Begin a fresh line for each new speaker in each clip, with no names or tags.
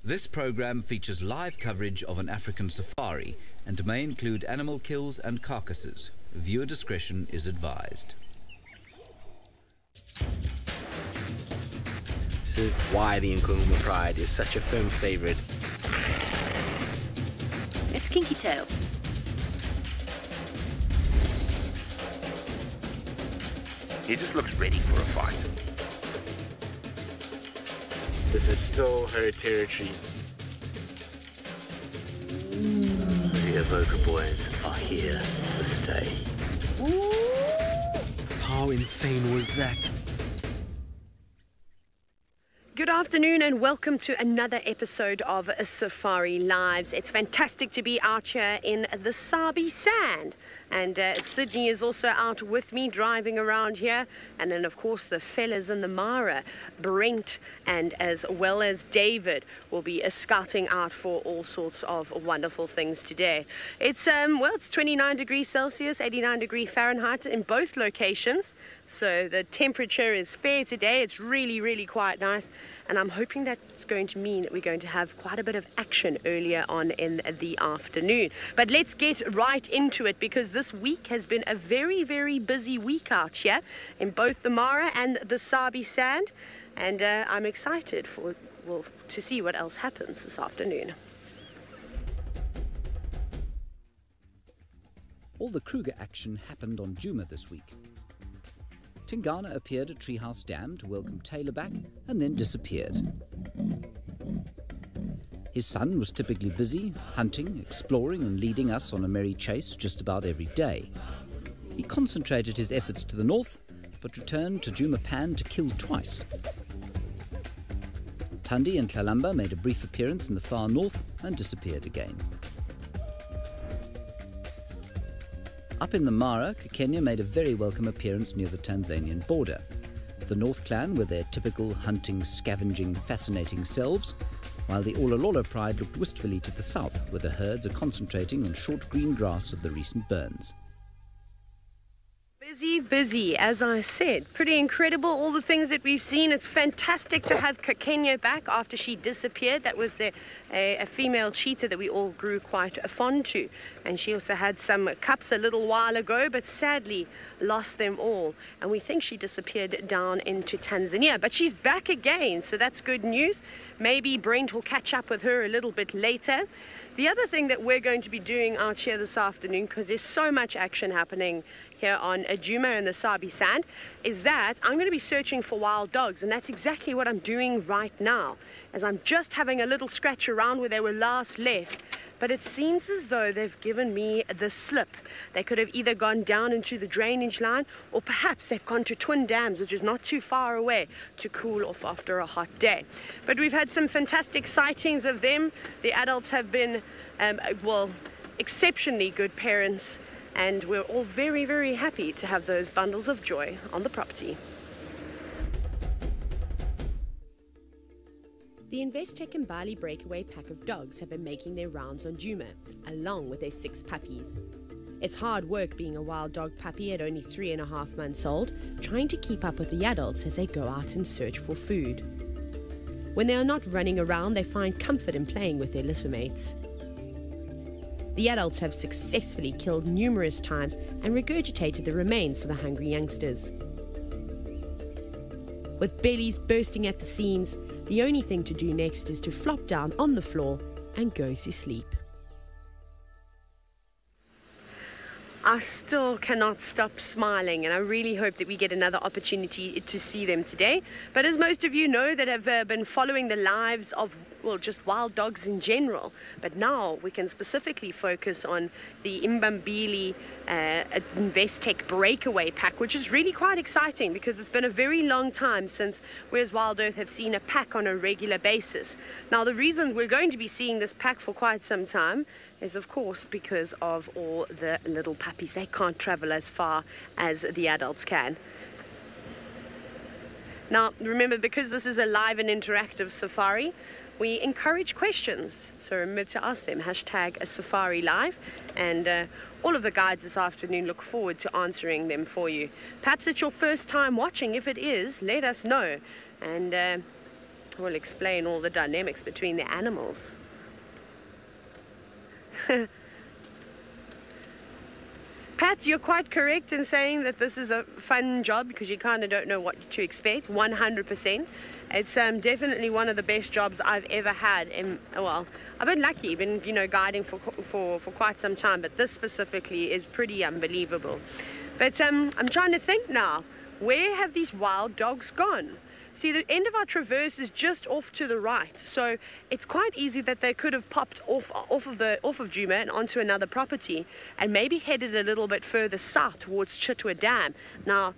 This program features live coverage of an African safari and may include animal kills and carcasses. Viewer discretion is advised.
This is why the Nkuhuma Pride is such a firm favourite.
It's Kinky Tail.
He just looks ready for a fight. This is still her territory.
The Evoker boys are here to stay.
How insane was that?
Good afternoon and welcome to another episode of Safari Lives. It's fantastic to be out here in the Sabi Sand. And Sydney is also out with me driving around here. And then, of course, the fellas in the Mara, Brent and as well as David, will be scouting out for all sorts of wonderful things today. It's, it's 29 degrees Celsius, 89 degrees Fahrenheit in both locations. So the temperature is fair today. It's really, really quite nice. And I'm hoping that's going to mean that we're going to have quite a bit of action earlier on in the afternoon. But let's get right into it, because this week has been a very, very busy week out here in both the Mara and the Sabi Sand. And I'm excited to see what else happens this afternoon.
All the Kruger action happened on Djuma this week. Tingana appeared at Treehouse Dam to welcome Taylor back and then disappeared. His son was typically busy, hunting, exploring and leading us on a merry chase just about every day. He concentrated his efforts to the north, but returned to Djuma Pan to kill twice. Tundi and Tlalamba made a brief appearance in the far north and disappeared again. Up in the Mara, Kenya made a very welcome appearance near the Tanzanian border. The North Clan were their typical hunting, scavenging, fascinating selves, while the Ololola Pride looked wistfully to the south, where the herds are concentrating on short green grass of the recent burns.
Busy, as I said. Pretty incredible, all the things that we've seen. It's fantastic to have Kenya back after she disappeared. That was a female cheetah that we all grew quite fond to. And she also had some cubs a little while ago, but sadly lost them all. And we think she disappeared down into Tanzania. But she's back again, so that's good news. Maybe Brent will catch up with her a little bit later. The other thing that we're going to be doing out here this afternoon, because there's so much action happening here on Djuma and the Sabi Sand, is that I'm going to be searching for wild dogs, and that's exactly what I'm doing right now, as I'm just having a little scratch around where they were last left. But it seems as though they've given me the slip. They could have either gone down into the drainage line, or perhaps they've gone to Twin Dams, which is not too far away, to cool off after a hot day. But we've had some fantastic sightings of them. The adults have been, exceptionally good parents, and we're all very, very happy to have those bundles of joy on the property. The Investec and Bali breakaway pack of dogs have been making their rounds on Djuma, along with their 6 puppies. It's hard work being a wild dog puppy at only 3.5 months old, trying to keep up with the adults as they go out and search for food. When they are not running around, they find comfort in playing with their litter mates. The adults have successfully killed numerous times and regurgitated the remains for the hungry youngsters. With bellies bursting at the seams, the only thing to do next is to flop down on the floor and go to sleep. I still cannot stop smiling, and I really hope that we get another opportunity to see them today. But as most of you know that have been following the lives of, just wild dogs in general, but now we can specifically focus on the Mbambili Investec breakaway pack, which is really quite exciting because it's been a very long time since we as Wild Earth have seen a pack on a regular basis. Now, the reason we're going to be seeing this pack for quite some time is, of course, because of all the little puppies. They can't travel as far as the adults can. Now, remember, because this is a live and interactive safari, we encourage questions. So remember to ask them, #SafariLive, and all of the guides this afternoon look forward to answering them for you. Perhaps it's your first time watching. If it is, let us know. And will explain all the dynamics between the animals. Pat, you're quite correct in saying that this is a fun job because you kind of don't know what to expect. 100%. It's definitely one of the best jobs I've ever had. And well, I've been lucky, been guiding for quite some time, but this specifically is pretty unbelievable. But I'm trying to think now, where have these wild dogs gone? See, the end of our traverse is just off to the right, so it's quite easy that they could have popped off of Djuma and onto another property, and maybe headed a little bit further south towards Chitwa Dam. Now,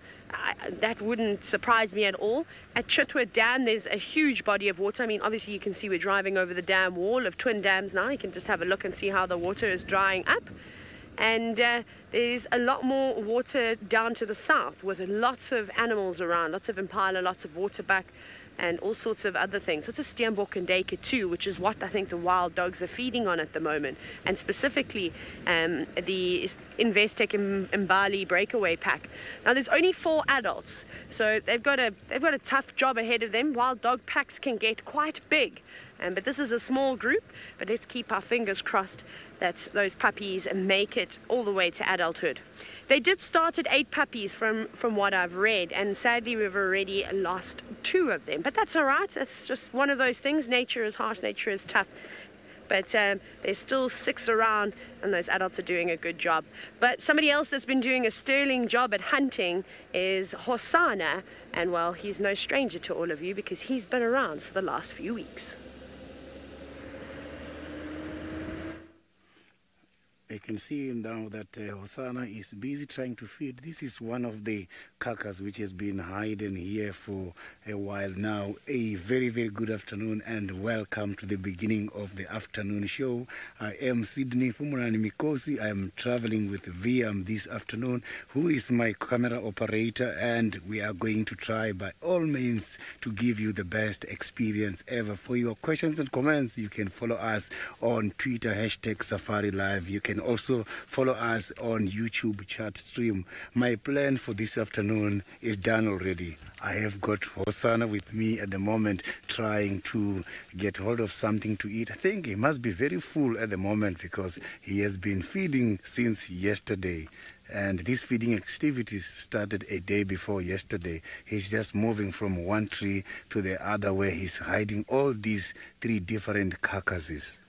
that wouldn't surprise me at all. At Chitwa Dam, there's a huge body of water. I mean, obviously you can see we're driving over the dam wall of twin dams now. You can just have a look and see how the water is drying up. And there's a lot more water down to the south with lots of animals around, lots of impala, lots of waterbuck, and all sorts of other things. It's a steenbok and deke too, which is what I think the wild dogs are feeding on at the moment, and specifically the Investec Mbali breakaway pack. Now there's only 4 adults, so they've got a tough job ahead of them. Wild dog packs can get quite big. But this is a small group, but let's keep our fingers crossed that those puppies make it all the way to adulthood. They did start at 8 puppies from what I've read, and sadly we've already lost 2 of them. But that's all right. It's just one of those things. Nature is harsh, nature is tough. But there's still 6 around, and those adults are doing a good job. But somebody else that's been doing a sterling job at hunting is Hosana, and well, he's no stranger to all of you because he's been around for the last few weeks.
I can see now that Hosana is busy trying to feed. This is one of the carcass which has been hiding here for a while now. A very, very good afternoon and welcome to the beginning of the afternoon show. I am Sydney Fumunani Mikosi. I am traveling with VM this afternoon, who is my camera operator, and we are going to try by all means to give you the best experience ever. For your questions and comments, you can follow us on Twitter, #SafariLive. You can also follow us on YouTube chat stream. My plan for this afternoon is done already. I have got Hosana with me at the moment trying to get hold of something to eat. I think he must be very full at the moment because he has been feeding since yesterday. And these feeding activities started a day before yesterday. He's just moving from one tree to the other where he's hiding all these 3 different carcasses.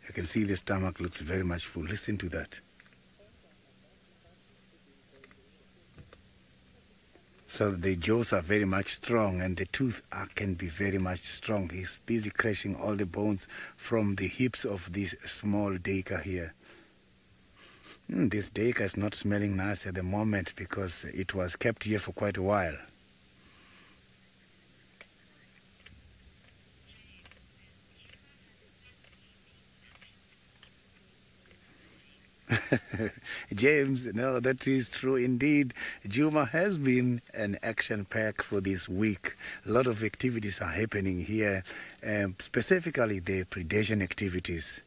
You can see the stomach looks very much full. Listen to that. So the jaws are very much strong and the tooth can be very much strong. He's busy crushing all the bones from the hips of this small deka here. This deka is not smelling nice at the moment because it was kept here for quite a while. James, no, that is true indeed. Juma has been an action pack for this week. A lot of activities are happening here, specifically the predation activities.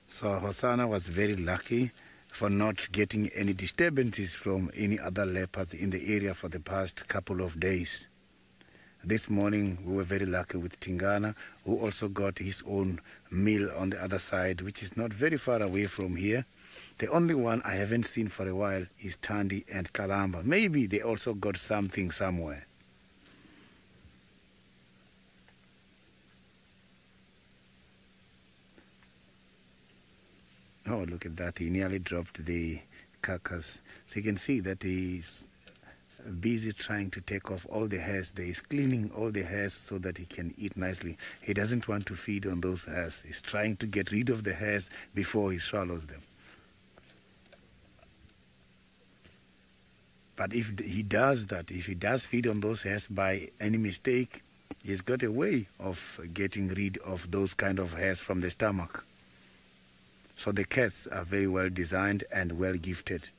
So Hosana was very lucky for not getting any disturbances from any other leopards in the area for the past couple of days. This morning we were very lucky with Tingana, who also got his own meal on the other side, which is not very far away from here. The only one I haven't seen for a while is Tandi and Kalamba. Maybe they also got something somewhere. Oh, look at that. He nearly dropped the carcass. So you can see that he's busy trying to take off all the hairs. There is cleaning all the hairs so that he can eat nicely. He doesn't want to feed on those hairs. He's trying to get rid of the hairs before he swallows them. But if he does that, if he does feed on those hairs by any mistake, he's got a way of getting rid of those kind of hairs from the stomach. So the cats are very well designed and well gifted.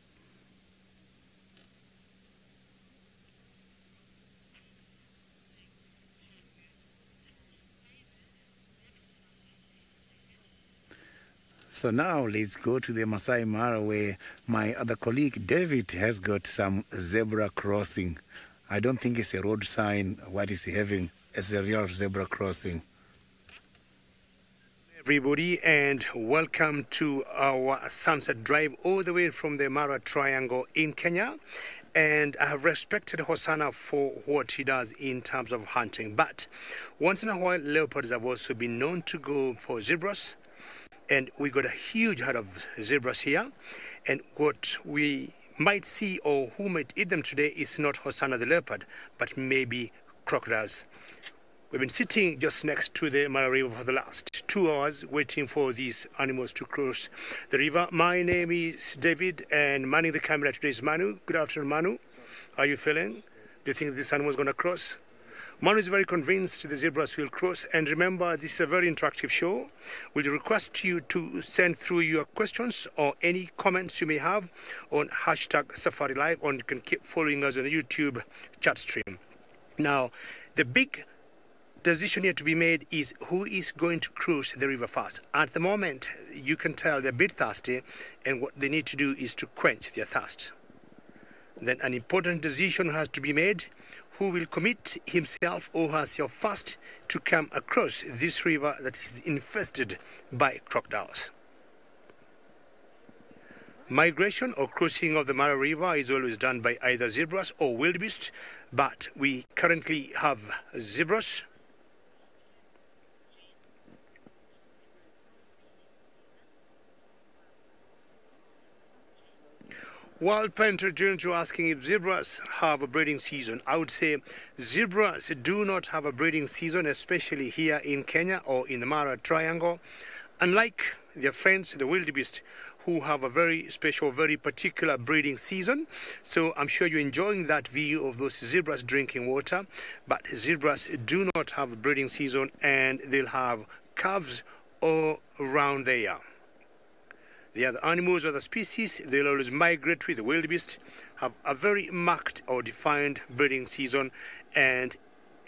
So now let's go to the Masai Mara, where my other colleague David has got some zebra crossing. I don't think it's a road sign. What is he having? It's a real zebra crossing.
Everybody, and welcome to our sunset drive all the way from the Mara Triangle in Kenya. And I have respected Hosanna for what he does in terms of hunting. But once in a while, leopards have also been known to go for zebras. And we got a huge herd of zebras here. And what we might see, or who might eat them today, is not Hosanna the leopard, but maybe crocodiles. We've been sitting just next to the Mara River for the last 2 hours waiting for these animals to cross the river. My name is David, and manning the camera today is Manu. Good afternoon, Manu. How are you feeling? Do you think this animal is going to cross? Manu is very convinced the zebras will cross. And remember, this is a very interactive show. We'll request you to send through your questions or any comments you may have on #SafariLive, or you can keep following us on the YouTube chat stream. Now, the big decision here to be made is who is going to cross the river first. At the moment, you can tell they're a bit thirsty, and what they need to do is to quench their thirst. Then an important decision has to be made: who will commit himself or herself first to come across this river that is infested by crocodiles. Migration or crossing of the Mara River is always done by either zebras or wildebeest, but we currently have zebras. While Painter Jones, you're asking if zebras have a breeding season, I would say zebras do not have a breeding season, especially here in Kenya or in the Mara Triangle. Unlike their friends, the wildebeest, who have a very special, very particular breeding season. So I'm sure you're enjoying that view of those zebras drinking water. But zebras do not have a breeding season, and they'll have calves all around there. The other animals or the species, they'll always migrate with the wildebeest, have a very marked or defined breeding season, and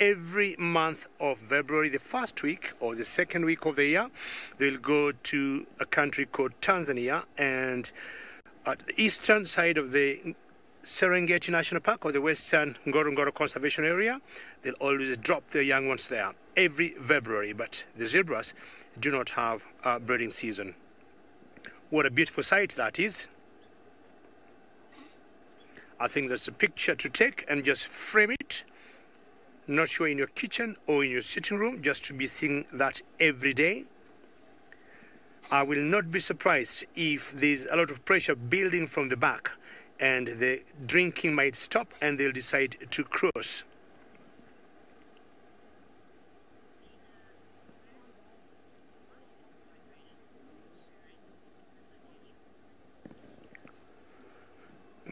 every month of February, the first week or the second week of the year, they'll go to a country called Tanzania, and at the eastern side of the Serengeti National Park or the western Ngorongoro Conservation Area, they'll always drop their young ones there every February. But the zebras do not have a breeding season. What a beautiful sight that is. I think that's a picture to take and just frame it. Not sure in your kitchen or in your sitting room, just to be seeing that every day. I will not be surprised if there's a lot of pressure building from the back and the drinking might stop and they'll decide to cross.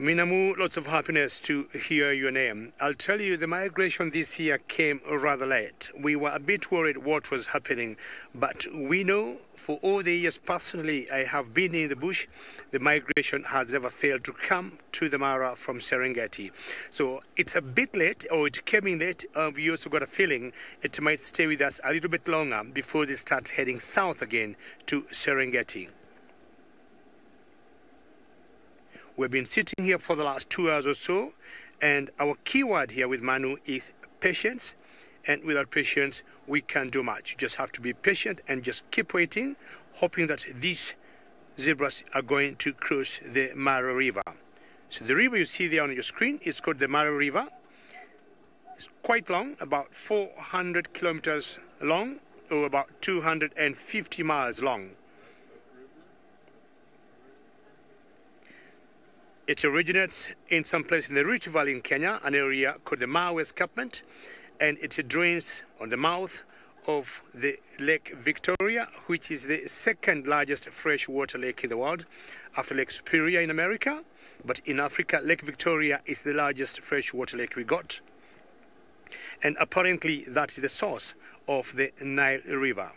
Minamu, lots of happiness to hear your name. I'll tell you, the migration this year came rather late. We were a bit worried what was happening, but we know for all the years personally I have been in the bush, the migration has never failed to come to the Mara from Serengeti. So it's a bit late, or it came in late. We also got a feeling it might stay with us a little bit longer before they start heading south again to Serengeti. We've been sitting here for the last 2 hours or so, and our keyword here with Manu is patience, and without patience we can't do much. You just have to be patient and just keep waiting, hoping that these zebras are going to cross the Mara River. So the river you see there on your screen is called the Mara River. It's quite long, about 400 kilometers long, or about 250 miles long. It originates in some place in the Rift Valley in Kenya, an area called the Mawe Escarpment, and it drains on the mouth of the Lake Victoria, which is the second largest freshwater lake in the world, after Lake Superior in America. But in Africa, Lake Victoria is the largest freshwater lake we got. And apparently that is the source of the Nile River.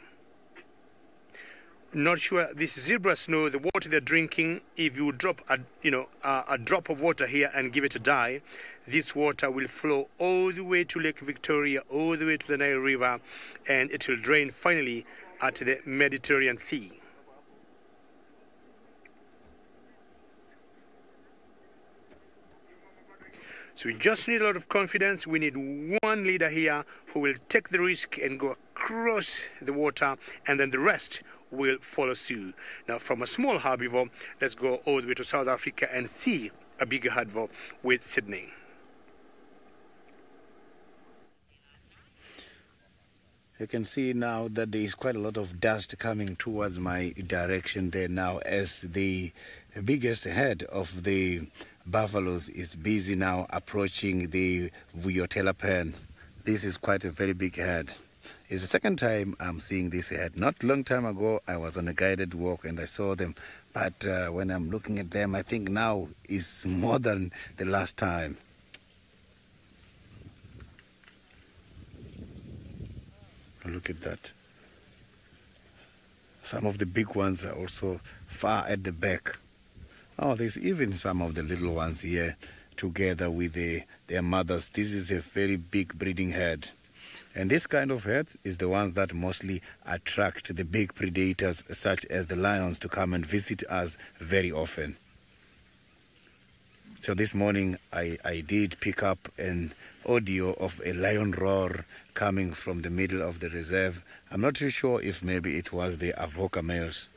Not sure these zebras know the water they're drinking. If you drop a drop of water here and give it a dye, this water will flow all the way to Lake Victoria, all the way to the Nile River, and it will drain finally at the Mediterranean Sea. So we just need a lot of confidence. We need one leader here who will take the risk and go across the water, and then the rest will follow suit. Now, from a small herbivore, let's go all the way to South Africa and see a bigger herbivore with Sydney.
You can see now that there is quite a lot of dust coming towards my direction there now, as the biggest head of the buffaloes is busy now approaching the Vuyotela pen. This is quite a very big head. It's the second time I'm seeing this head. Not long time ago, I was on a guided walk and I saw them. But when I'm looking at them, I think now is more than the last time. Look at that. Some of the big ones are also far at the back. Oh, there's even some of the little ones here together with their mothers. This is a very big breeding herd. And this kind of herd is the ones that mostly attract the big predators such as the lions to come and visit us very often. So this morning I did pick up an audio of a lion roar coming from the middle of the reserve. I'm not too sure if maybe it was the Avoca males.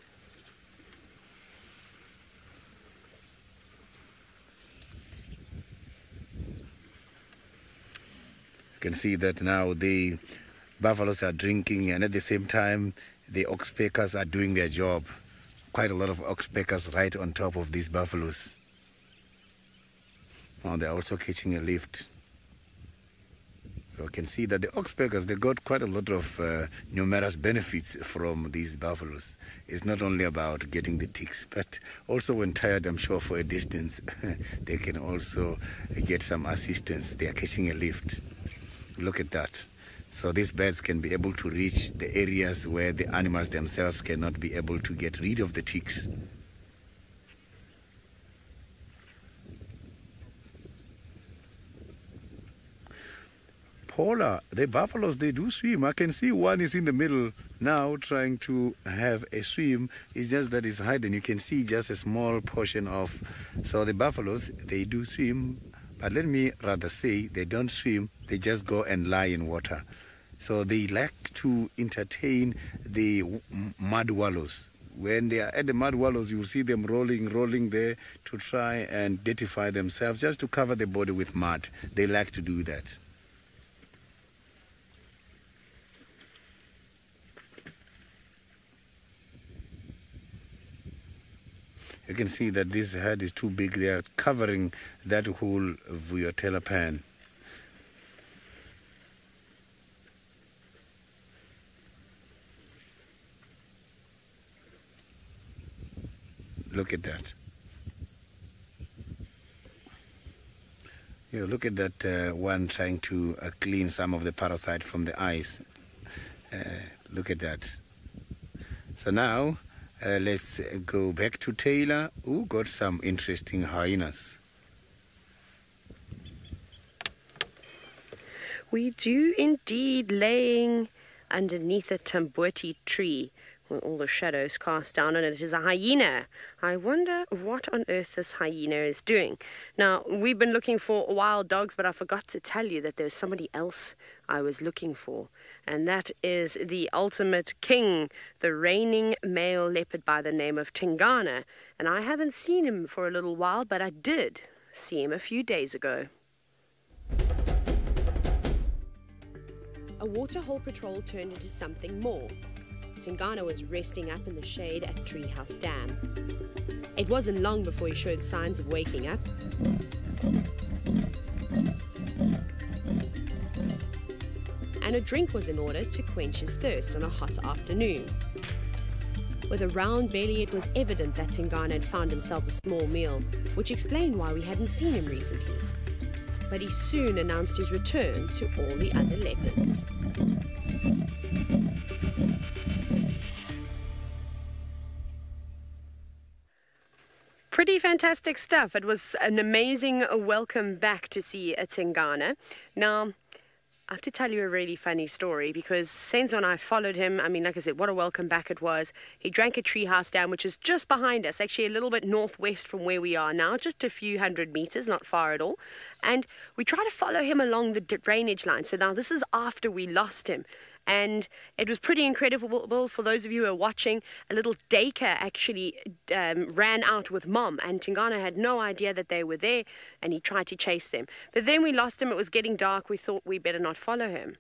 You can see that now the buffaloes are drinking, and at the same time the oxpeckers are doing their job. Quite a lot of oxpeckers right on top of these buffaloes. Now they're also catching a lift. So you can see that the oxpeckers, they got quite a lot of numerous benefits from these buffaloes. It's not only about getting the ticks, but also when tired, I'm sure for a distance, they can also get some assistance. They are catching a lift. Look at that. So these birds can be able to reach the areas where the animals themselves cannot be able to get rid of the ticks. Paula, the buffaloes, they do swim. I can see one is in the middle now trying to have a swim. It's just that it's hidden. You can see just a small portion of. So the buffaloes, they do swim. But let me rather say they don't swim. They just go and lie in water. So they like to entertain the mud wallows. When they are at the mud wallows, you will see them rolling there to try and dirtify themselves, just to cover the body with mud. They like to do that. You can see that this head is too big. They are covering that whole Vuyotela pan. Look at that. Yeah, look at that one trying to clean some of the parasite from the eyes. Look at that. So now, let's go back to Taylor, who got some interesting hyenas.
We do indeed, laying underneath a tamboti tree with all the shadows cast down on it is a hyena. I wonder what on earth this hyena is doing. Now, we've been looking for wild dogs, but I forgot to tell you that there's somebody else I was looking for, and that is the ultimate king, the reigning male leopard by the name of Tingana. And I haven't seen him for a little while, but I did see him a few days ago. A waterhole patrol turned into something more. Tingana was resting up in the shade at Treehouse Dam. It wasn't long before he showed signs of waking up. And a drink was in order to quench his thirst on a hot afternoon. With a round belly, it was evident that Tingana had found himself a small meal, which explained why we hadn't seen him recently. But he soon announced his return to all the other leopards. Pretty fantastic stuff. It was an amazing welcome back to see a Tingana. Now, I have to tell you a really funny story, because Senzo and I followed him. I mean, like I said, what a welcome back it was. He drank at Treehouse Dam, which is just behind us, actually a little bit northwest from where we are now, just a few hundred meters, not far at all. And we try to follow him along the drainage line. So now this is after we lost him. And it was pretty incredible. For those of you who are watching, a little daycare actually ran out with Mom, and Tingana had no idea that they were there, and he tried to chase them. But then we lost him. It was getting dark. We thought we better not follow him.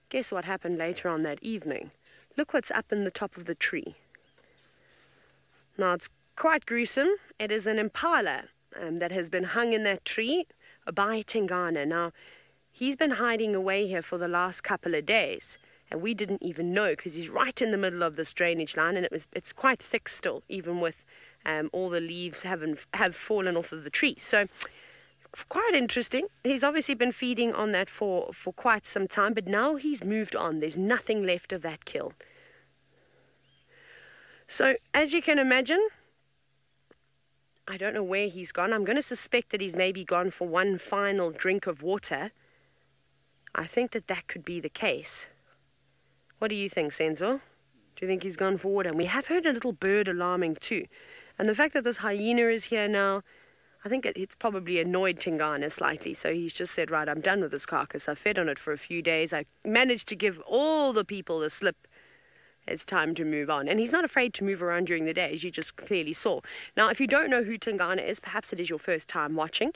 Guess what happened later on that evening? Look what's up in the top of the tree. Now, it's quite gruesome. It is an impala that has been hung in that tree by Tingana. Now, he's been hiding away here for the last couple of days. And we didn't even know, because he's right in the middle of this drainage line, and it's quite thick still, even with all the leaves have fallen off of the tree. So quite interesting. He's obviously been feeding on that for quite some time, but now he's moved on. There's nothing left of that kill. So as you can imagine, I don't know where he's gone. I'm going to suspect that he's maybe gone for one final drink of water. I think that could be the case. What do you think, Senzo? Do you think he's gone for water? And we have heard a little bird alarming too. And the fact that this hyena is here now, I think it's probably annoyed Tingana slightly. So he's just said, right, I'm done with this carcass. I've fed on it for a few days. I managed to give all the people a slip. It's time to move on. And he's not afraid to move around during the day, as you just clearly saw. Now, if you don't know who Tingana is, perhaps it is your first time watching.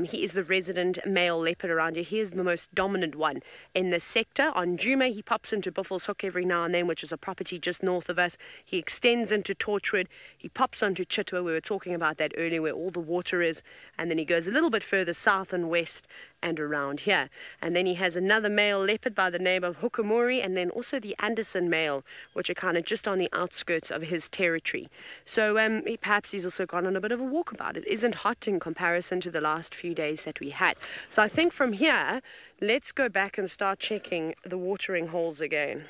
He is the resident male leopard around here. He is the most dominant one in the sector. On Djuma, he pops into Buffelshoek every now and then, which is a property just north of us. He extends into Torchwood. He pops onto Chitwa. We were talking about that earlier, where all the water is. And then he goes a little bit further south and west and around here. And then he has another male leopard by the name of Hukamuri, and then also the Anderson male, which are kind of just on the outskirts of his territory. So perhaps he's also gone on a bit of a walkabout. It isn't hot in comparison to the last few days that we had. So I think from here, let's go back and start checking the watering holes again.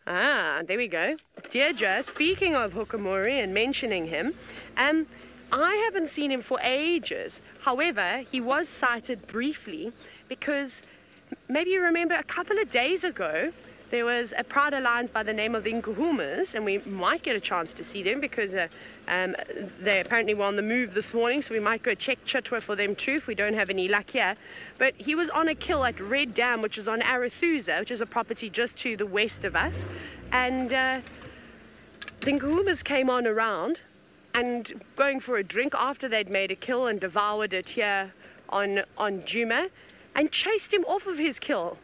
Ah, there we go. Deirdre, speaking of Hukamuri and mentioning him, I haven't seen him for ages. However, he was sighted briefly because maybe you remember a couple of days ago, there was a Pride Alliance by the name of the Nkuhumas, and we might get a chance to see them because they apparently were on the move this morning, so we might go check Chitwa for them too if we don't have any luck here. But he was on a kill at Red Dam, which is on Arathusa, which is a property just to the west of us. And the Nkuhumas came on around and going for a drink after they'd made a kill and devoured it here on Djuma, and chased him off of his kill,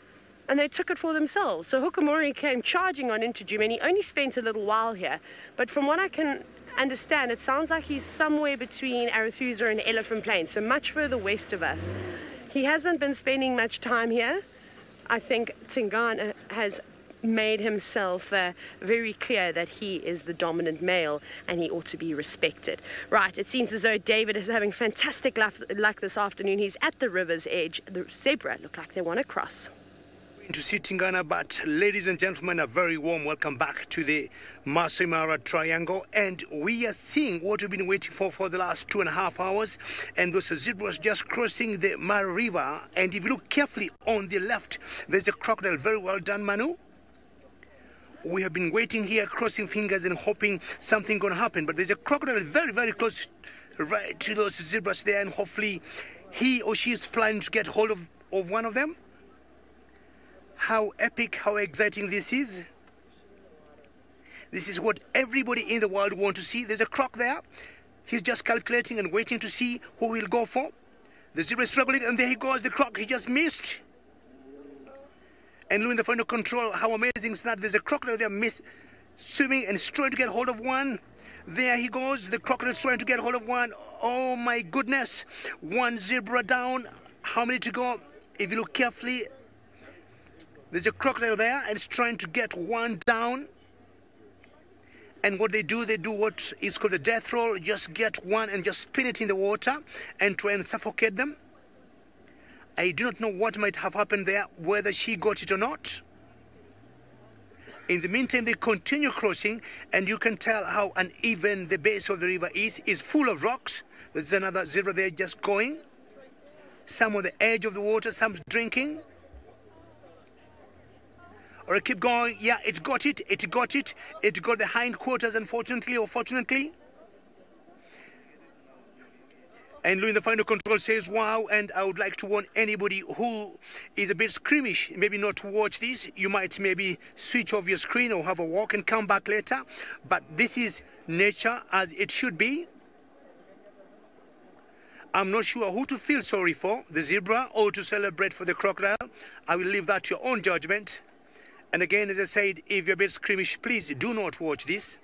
and they took it for themselves. So Hukamuri came charging on into Djuma, and he only spent a little while here, but from what I can understand, it sounds like he's somewhere between Arathusa and Elephant Plain, so much further west of us. He hasn't been spending much time here. I think Tingana has made himself very clear that he is the dominant male and he ought to be respected. Right, it seems as though David is having fantastic luck this afternoon. He's at the river's edge. The zebra look like they want to cross.
To see Tingana, but ladies and gentlemen, a very warm welcome back to the Masai Mara Triangle, and we are seeing what we've been waiting for the last 2.5 hours, and those zebras just crossing the Mara River. And if you look carefully on the left, there's a crocodile. Very well done, Manu. We have been waiting here, crossing fingers and hoping something going to happen, but there's a crocodile very, very close right to those zebras there, and hopefully he or she is planning to get hold of one of them. How epic, how exciting this is. This is what everybody in the world wants to see. There's a croc there. He's just calculating and waiting to see who he'll go for. The zebra is struggling, and there he goes, the croc. He just missed. And losing the final control. How amazing is that? There's a crocodile there swimming and is trying to get hold of one. There he goes. The crocodile is trying to get hold of one. Oh my goodness. One zebra down. How many to go? If you look carefully, there's a crocodile there and it's trying to get one down. And what they do what is called a death roll. Just get one and just spin it in the water and try and suffocate them. I do not know what might have happened there, whether she got it or not. In the meantime, they continue crossing, and you can tell how uneven the base of the river is full of rocks. There's another zebra there just going. Some on the edge of the water, some drinking. Or keep going. Yeah, it got it. It got it. It got the hindquarters, unfortunately or fortunately. And Lou in the final control says, wow, and I would like to warn anybody who is a bit squeamish, maybe not to watch this. You might maybe switch off your screen or have a walk and come back later. But this is nature as it should be. I'm not sure who to feel sorry for, the zebra or to celebrate for the crocodile. I will leave that to your own judgment. And again, as I said, if you're a bit squeamish, please do not watch this.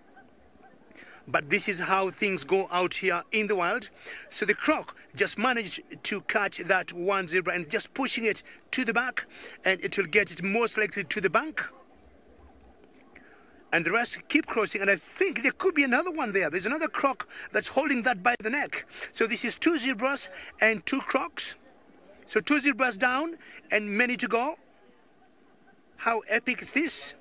But this is how things go out here in the wild. So the croc just managed to catch that one zebra and just pushing it to the back, and it will get it most likely to the bank. And the rest keep crossing, and I think there could be another one there. There's another croc that's holding that by the neck. So this is 2 zebras and 2 crocs. So 2 zebras down and many to go. How epic is this?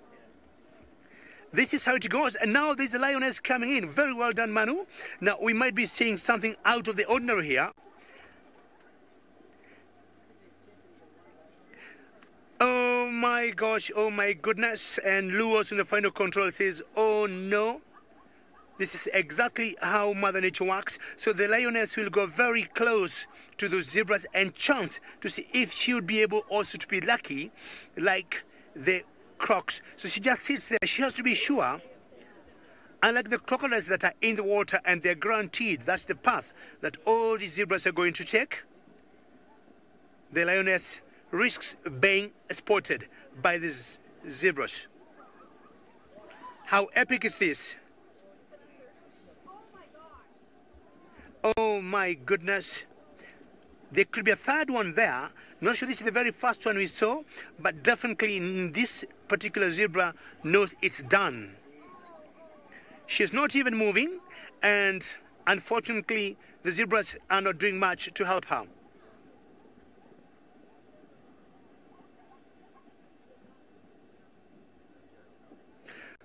This is how it goes. And now there's a lioness coming in. Very well done, Manu. Now, we might be seeing something out of the ordinary here. Oh, my gosh. Oh, my goodness. And Lewis in the final control says, oh, no. This is exactly how Mother Nature works. So the lioness will go very close to those zebras and chance to see if she would be able also to be lucky like the crocs. So she just sits there. She has to be sure, unlike the crocodiles that are in the water and they're guaranteed that's the path that all the zebras are going to take, the lioness risks being spotted by these zebras. How epic is this? Oh my goodness. There could be a third one there. Not sure this is the very first one we saw, but definitely this particular zebra knows it's done. She's not even moving, and unfortunately, the zebras are not doing much to help her.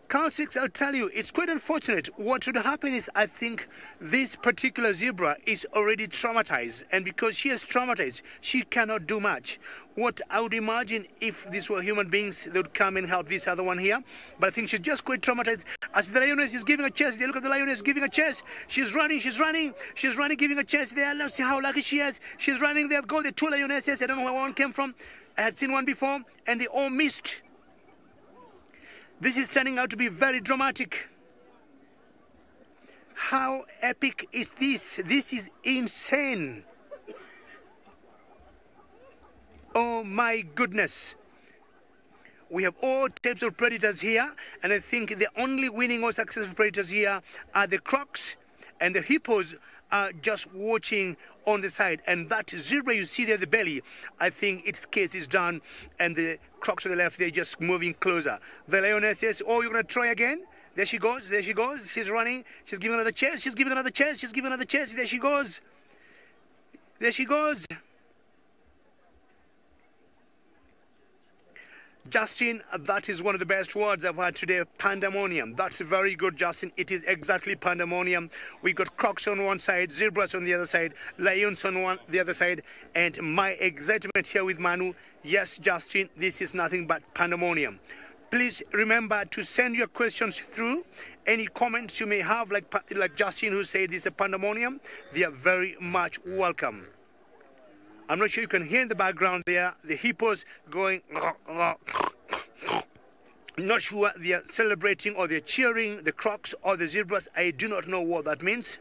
Carl Six, I'll tell you, it's quite unfortunate. What should happen is, I think this particular zebra is already traumatized, and because she is traumatized, she cannot do much. What I would imagine if these were human beings, they would come and help this other one here. But I think she's just quite traumatized. As the lioness is giving a chase, they look at the lioness giving a chase. She's running, giving a chase there. Let's see how lucky she is. She's running there. Go the 2 lionesses. I don't know where one came from. I had seen one before, and they all missed. This is turning out to be very dramatic. How epic is this? This is insane. Oh my goodness. We have all types of predators here, and I think the only winning or successful predators here are the crocs, and the hippos are just watching on the side. And that zebra you see there, the belly, I think its case is done, and the crocs to the left, they're just moving closer. The lioness says, oh, you're going to try again? There she goes, there she goes. She's running, she's giving another chase, she's giving another chase, she's giving another chase. There she goes. There she goes. Justin, that is one of the best words I've heard today, pandemonium. That's very good, Justin. It is exactly pandemonium. We got crocs on one side, zebras on the other side, lions on the other side, and my excitement here with Manu. Yes, Justin, this is nothing but pandemonium. Please remember to send your questions through. Any comments you may have, like Justin who said this is a pandemonium, they are very much welcome. I'm not sure you can hear in the background there, the hippos going, not sure they are celebrating or they're cheering the crocs or the zebras. I do not know what that means,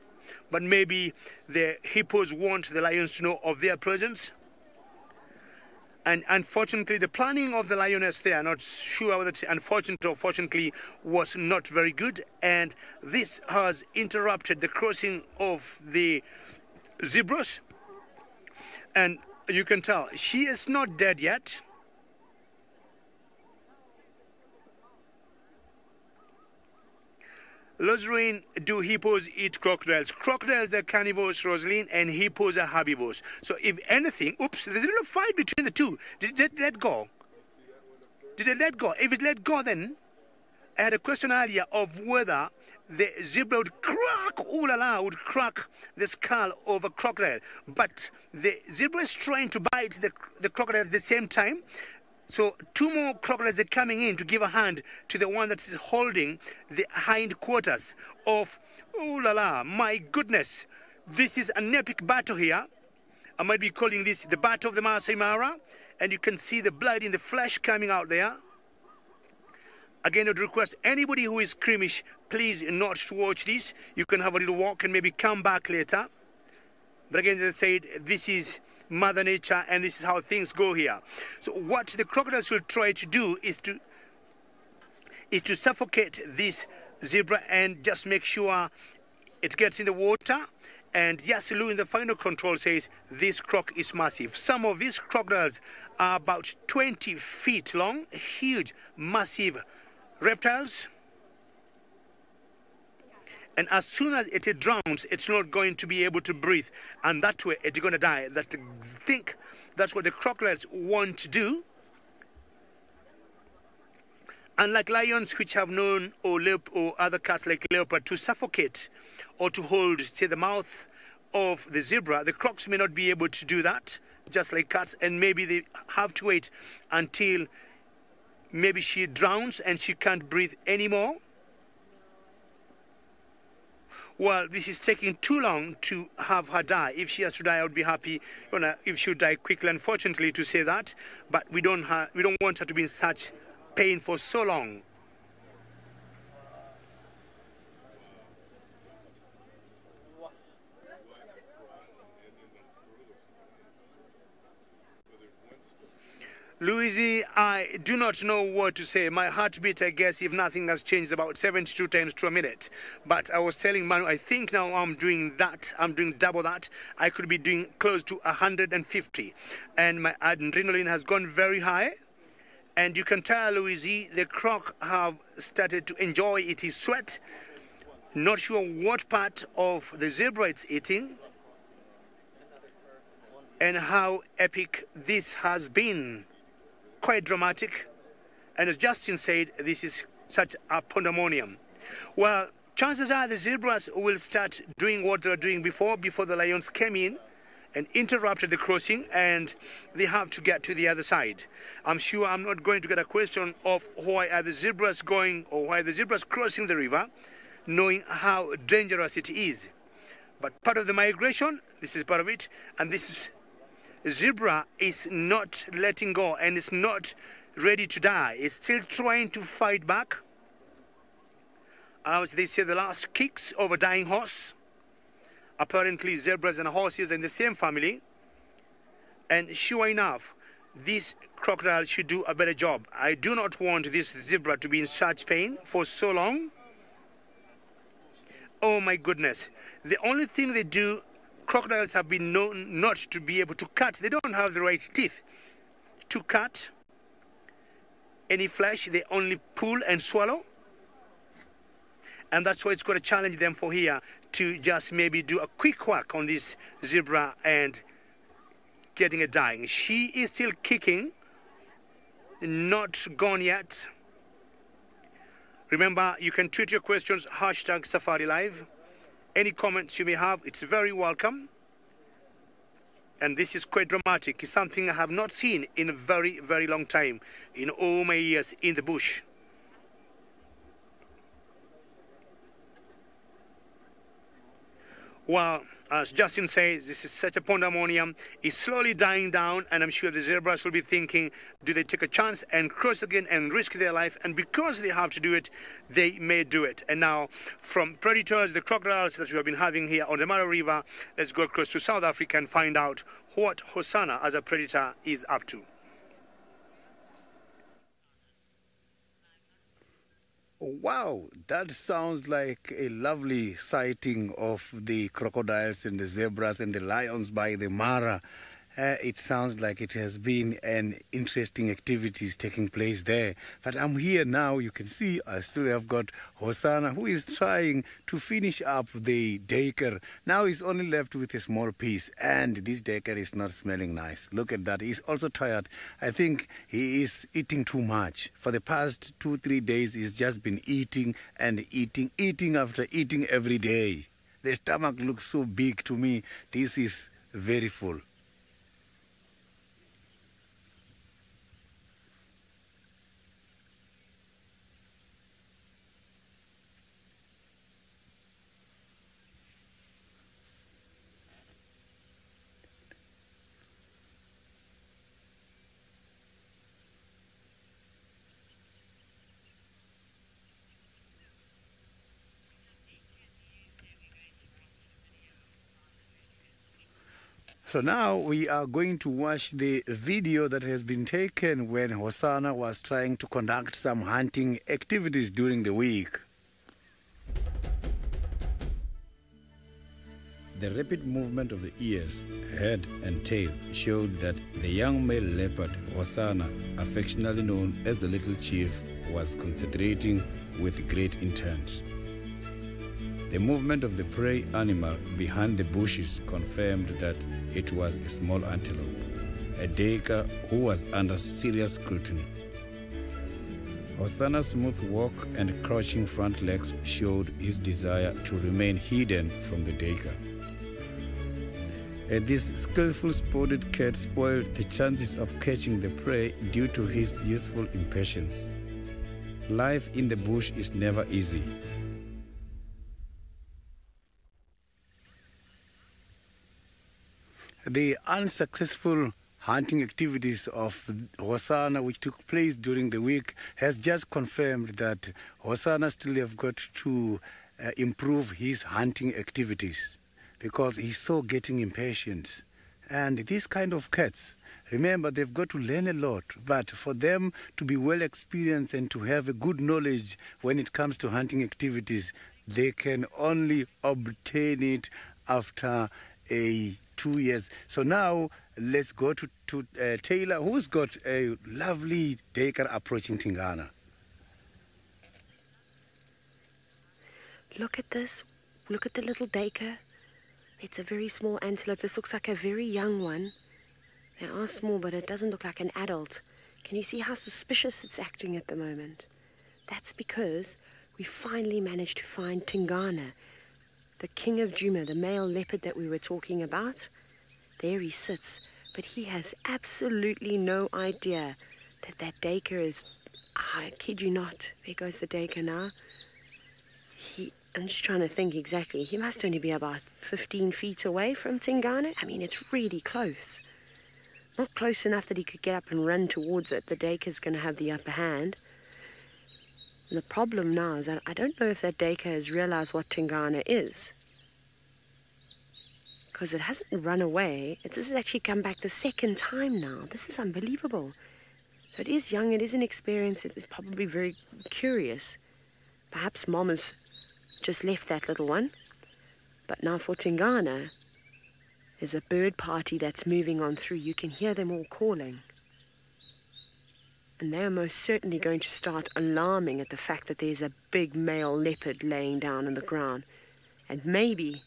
but maybe the hippos want the lions to know of their presence. And unfortunately, the planning of the lioness there, not sure whether it's unfortunate or fortunately, was not very good. And this has interrupted the crossing of the zebras. And you can tell she is not dead yet. Rosalind, do hippos eat crocodiles? Crocodiles are carnivores, Rosalind, and hippos are herbivores. So if anything, oops, there's a little fight between the two. Did it let go? Did it let go? If it let go, then I had a question earlier of whether the zebra would crack, ooh la la, would crack the skull of a crocodile. But the zebra is trying to bite the crocodile at the same time. So 2 more crocodiles are coming in to give a hand to the one that is holding the hind quarters of, ooh la la, my goodness. This is an epic battle here. I might be calling this the Battle of the Masai Mara. And you can see the blood in the flesh coming out there. Again, I would request anybody who is squeamish, please not to watch this. You can have a little walk and maybe come back later. But again, as I said, this is Mother Nature and this is how things go here. So what the crocodiles will try to do is to suffocate this zebra and just make sure it gets in the water. And Yasilu in the final control says this croc is massive. Some of these crocodiles are about 20 feet long, huge, massive reptiles. And as soon as it drowns, it's not going to be able to breathe. And that way, it's going to die. That's what the crocodiles want to do. Unlike lions, which have known, or other cats like leopard, to suffocate or to hold, say, the mouth of the zebra, the crocs may not be able to do that, just like cats, and maybe they have to wait until maybe she drowns and she can't breathe anymore. Well, this is taking too long to have her die. If she has to die, I would be happy if she would die quickly, unfortunately, to say that. But we don't want her to be in such pain for so long. Louise, I do not know what to say. My heartbeat, I guess, if nothing has changed, about 72 times to a minute. But I was telling Manu, I think now I'm doing that. I'm doing double that. I could be doing close to 150. And my adrenaline has gone very high. And you can tell, Louise, the croc have started to enjoy its sweat. Not sure what part of the zebra it's eating. And how epic this has been. Quite dramatic, and as Justin said, this is such a pandemonium. Well, chances are the zebras will start doing what they were doing before the lions came in and interrupted the crossing, and they have to get to the other side. I'm sure I'm not going to get a question of why are the zebras going, or why the zebras crossing the river, knowing how dangerous it is. But part of the migration, this is part of it, and this is zebra is not letting go and is not ready to die. It's still trying to fight back. As they say, the last kicks of a dying horse. Apparently, zebras and horses are in the same family. And sure enough, this crocodile should do a better job. I do not want this zebra to be in such pain for so long. Oh my goodness. The only thing they do, crocodiles have been known not to be able to cut. They don't have the right teeth to cut any flesh. They only pull and swallow. And that's why it's going to challenge them for here to just maybe do a quick whack on this zebra and getting it dying. She is still kicking, not gone yet. Remember, you can tweet your questions, #SafariLive. Any comments you may have, it's very welcome. And this is quite dramatic. It's something I have not seen in a very, very long time, in all my years in the bush. Well, as Justin says, this is such a pandemonium. It's slowly dying down, and I'm sure the zebras will be thinking, do they take a chance and cross again and risk their life? And because they have to do it, they may do it. And now, from predators, the crocodiles that we have been having here on the Mara River, let's go across to South Africa and find out what Hosanna as a predator is up to.
Wow, that sounds like a lovely sighting of the crocodiles and the zebras and the lions by the Mara. It sounds like it has been an interesting activities taking place there. But I'm here now, you can see I still have got Hosanna, who is trying to finish up the daker. Now he's only left with a small piece, and this daker is not smelling nice. Look at that, he's also tired. I think he is eating too much. For the past 2-3 days, he's just been eating and eating after eating every day. The stomach looks so big to me. This is very full. So now we are going to watch the video that has been taken when Hosanna was trying to conduct some hunting activities during the week. The rapid movement of the ears, head and tail showed that the young male leopard, Hosanna, affectionately known as the Little Chief, was concentrating with great intent. The movement of the prey animal behind the bushes confirmed that it was a small antelope, a duiker who was under serious scrutiny. Hosanna's smooth walk and crouching front legs showed his desire to remain hidden from the duiker. This skillful spotted cat spoiled the chances of catching the prey due to his youthful impatience. Life in the bush is never easy. The unsuccessful hunting activities of Hosanna, which took place during the week, has just confirmed that Hosanna still have got to improve his hunting activities, because he's so getting impatient. And these kind of cats, remember, they've got to learn a lot, but for them to be well experienced and to have a good knowledge when it comes to hunting activities, they can only obtain it after 2 years. So now let's go to Taylor, who's got a lovely duiker approaching Tingana.
Look at this. Look at the little duiker. It's a very small antelope. This looks like a very young one. They are small, but it doesn't look like an adult. Can you see how suspicious it's acting at the moment? That's because we finally managed to find Tingana, the king of Djuma, the male leopard that we were talking about. There he sits, but he has absolutely no idea that that duiker is... I kid you not. There goes the duiker now. I'm just trying to think exactly. He must only be about 15 feet away from Tingana. I mean, it's really close. Not close enough that he could get up and run towards it. The duiker's going to have the upper hand. And the problem now is that I don't know if that duiker has realized what Tingana is. Because it hasn't run away. This has actually come back the second time now. This is unbelievable. So it is young, it is inexperienced, it is probably very curious. Perhaps Mom has just left that little one. But now for Tingana, there's a bird party that's moving on through. You can hear them all calling. And they're most certainly going to start alarming at the fact that there's a big male leopard laying down on the ground. And maybe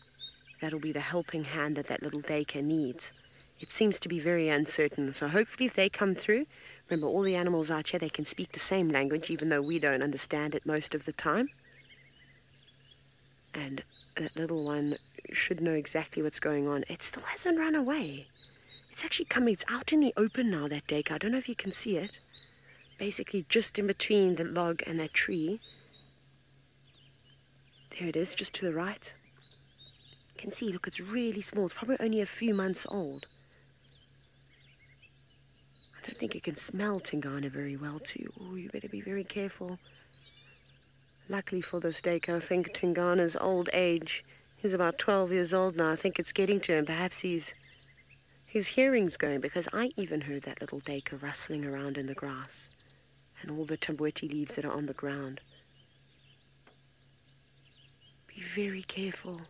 that'll be the helping hand that that little duiker needs. It seems to be very uncertain. So hopefully if they come through, remember all the animals out here, they can speak the same language, even though we don't understand it most of the time. And that little one should know exactly what's going on. It still hasn't run away. It's actually coming. It's out in the open now, that duiker. I don't know if you can see it. Basically just in between the log and that tree. There it is, just to the right. You can see, look, it's really small. It's probably only a few months old. I don't think it can smell Tingana very well, too. Oh, you better be very careful. Luckily for this duiker, I think Tingana's old age, he's about 12 years old now. I think it's getting to him. Perhaps his hearing's going, because I even heard that little duiker rustling around in the grass and all the tamboti leaves that are on the ground. Be very careful.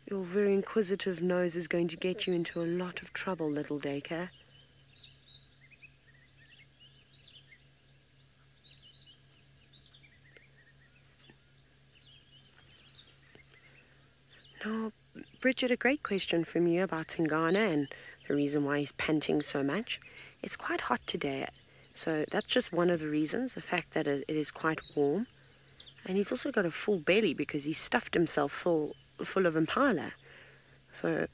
Your very inquisitive nose is going to get you into a lot of trouble, little duiker. Now, Bridget, a great question from you about Tingana and the reason why he's panting so much. It's quite hot today, so that's just one of the reasons, the fact that it is quite warm. And he's also got a full belly because he stuffed himself full of impala. So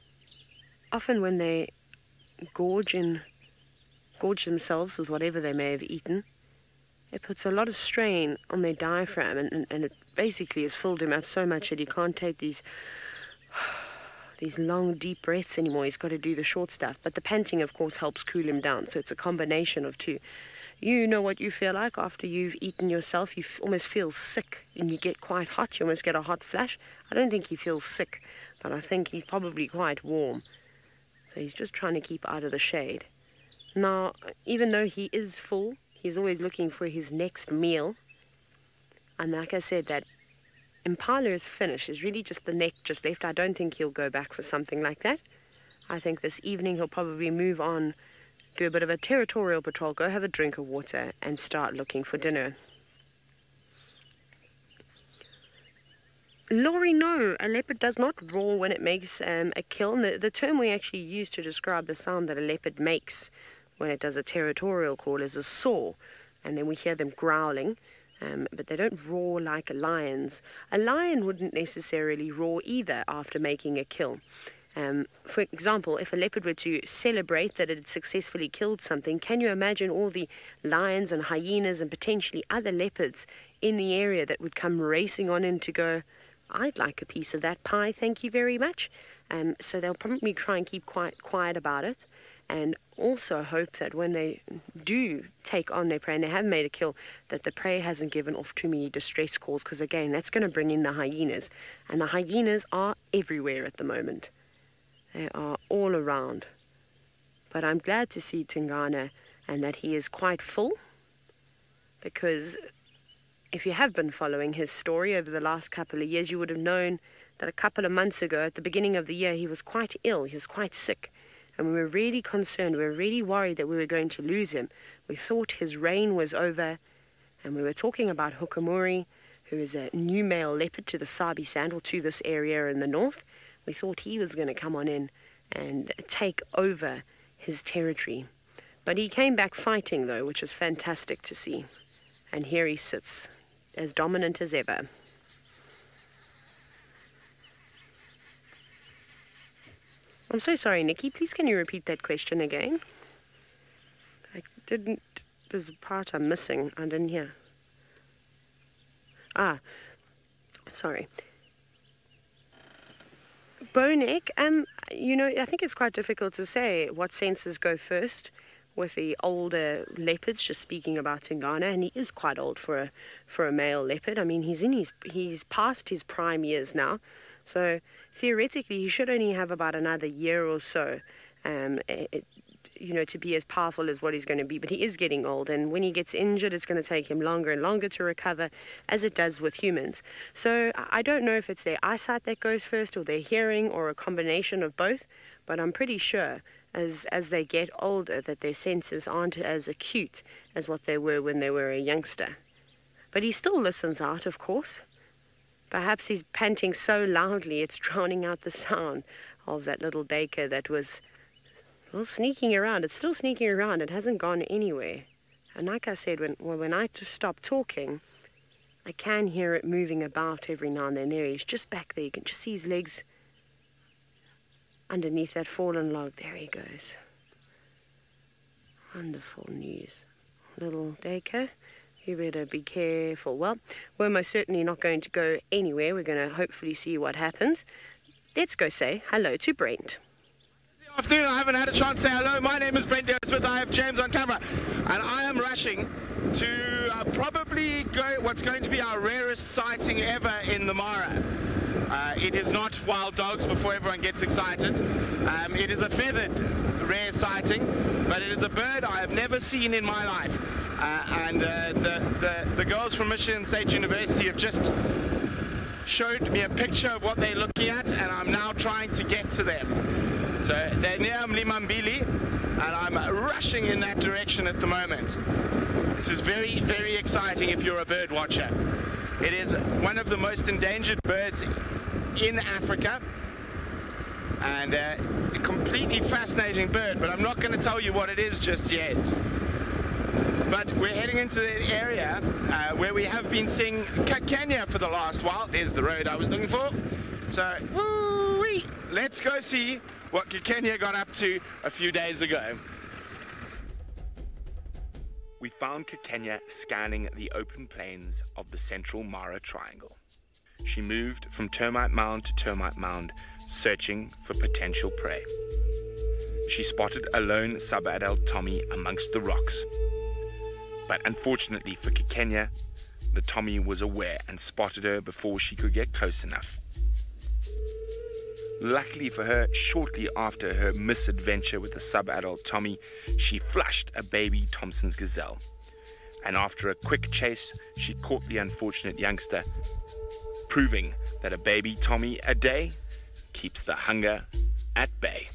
often when they gorge themselves with whatever they may have eaten, it puts a lot of strain on their diaphragm, and it basically has filled him up so much that he can't take these long, deep breaths anymore. He's got to do the short stuff. But the panting, of course, helps cool him down. So it's a combination of two. You know what you feel like after you've eaten yourself. You almost feel sick and you get quite hot. You almost get a hot flash. I don't think he feels sick. but I think he's probably quite warm. So he's just trying to keep out of the shade. Now, even though he is full, he's always looking for his next meal. And like I said, that impala is finished. It's really just the neck just left. I don't think he'll go back for something like that. I think this evening he'll probably move on, do a bit of a territorial patrol, go have a drink of water, and start looking for dinner. Laurie, no, a leopard does not roar when it makes a kill. The term we actually use to describe the sound that a leopard makes when it does a territorial call is a saw, and then we hear them growling, but they don't roar like lions. A lion wouldn't necessarily roar either after making a kill. For example, if a leopard were to celebrate that it had successfully killed something, can you imagine all the lions and hyenas and potentially other leopards in the area that would come racing on in to go, I'd like a piece of that pie, thank you very much. So they'll probably try and keep quite quiet about it, and also hope that when they do take on their prey and they have made a kill, that the prey hasn't given off too many distress calls, because again, that's going to bring in the hyenas, and the hyenas are everywhere at the moment. They are all around. But I'm glad to see Tingana and that he is quite full, because if you have been following his story over the last couple of years, you would have known that a couple of months ago, at the beginning of the year, he was quite ill, he was quite sick, and we were really concerned, we were really worried that we were going to lose him. We thought his reign was over, and we were talking about Hukamuri, who is a new male leopard to the Sabi Sand, to this area in the north. We thought he was going to come on in and take over his territory. But he came back fighting, though, which is fantastic to see. And here he sits, as dominant as ever. I'm so sorry, Nikki. Please can you repeat that question again? I didn't... There's a part I'm missing. I didn't hear. Ah, sorry. Bonek, you know, I think it's quite difficult to say what senses go first with the older leopards, just speaking about Tingana, and he is quite old for a male leopard. I mean, he's past his prime years now, so theoretically he should only have about another year or so, you know, to be as powerful as what he's going to be. But he is getting old, and when he gets injured, it's going to take him longer and longer to recover, as it does with humans. So I don't know if it's their eyesight that goes first, or their hearing, or a combination of both, but I'm pretty sure as they get older that their senses aren't as acute as what they were when they were a youngster. But he still listens out, of course. Perhaps he's panting so loudly it's drowning out the sound of that little dacre that was, well, sneaking around. It's still sneaking around. It hasn't gone anywhere. And like I said, when I stop talking, I can hear it moving about every now and then. There he is, just back there. You can just see his legs underneath that fallen log. There he goes. Wonderful news. Little dacre, you better be careful. Well, we're most certainly not going to go anywhere. We're going to hopefully see what happens. Let's go say hello to Brent.
Good afternoon. I haven't had a chance to say hello. My name is Brent Smith. I have James on camera, and I am rushing to probably go what's going to be our rarest sighting ever in the Mara. It is not wild dogs, before everyone gets excited. It is a feathered rare sighting, but it is a bird I have never seen in my life. And the girls from Michigan State University have just showed me a picture of what they're looking at, and I'm now trying to get to them. So they're near Mlimambili, and I'm rushing in that direction at the moment. This is very, very exciting if you're a bird watcher. It is one of the most endangered birds in Africa, and a completely fascinating bird, but I'm not going to tell you what it is just yet. But we're heading into the area where we have been seeing Kenya for the last while. There's the road I was looking for. So, woo-wee, let's go see what Kenya got up to a few days ago. We found Kenya scanning the open plains of the central Mara Triangle. She moved from termite mound to termite mound, searching for potential prey. She spotted a lone sub-adult Tommy amongst the rocks. But unfortunately for Kenya, the Tommy was aware and spotted her before she could get close enough. Luckily for her, shortly after her misadventure with the sub-adult Tommy, she flushed a baby Thompson's gazelle. And after a quick chase, she caught the unfortunate youngster, proving that a baby Tommy a day keeps the hunger at bay.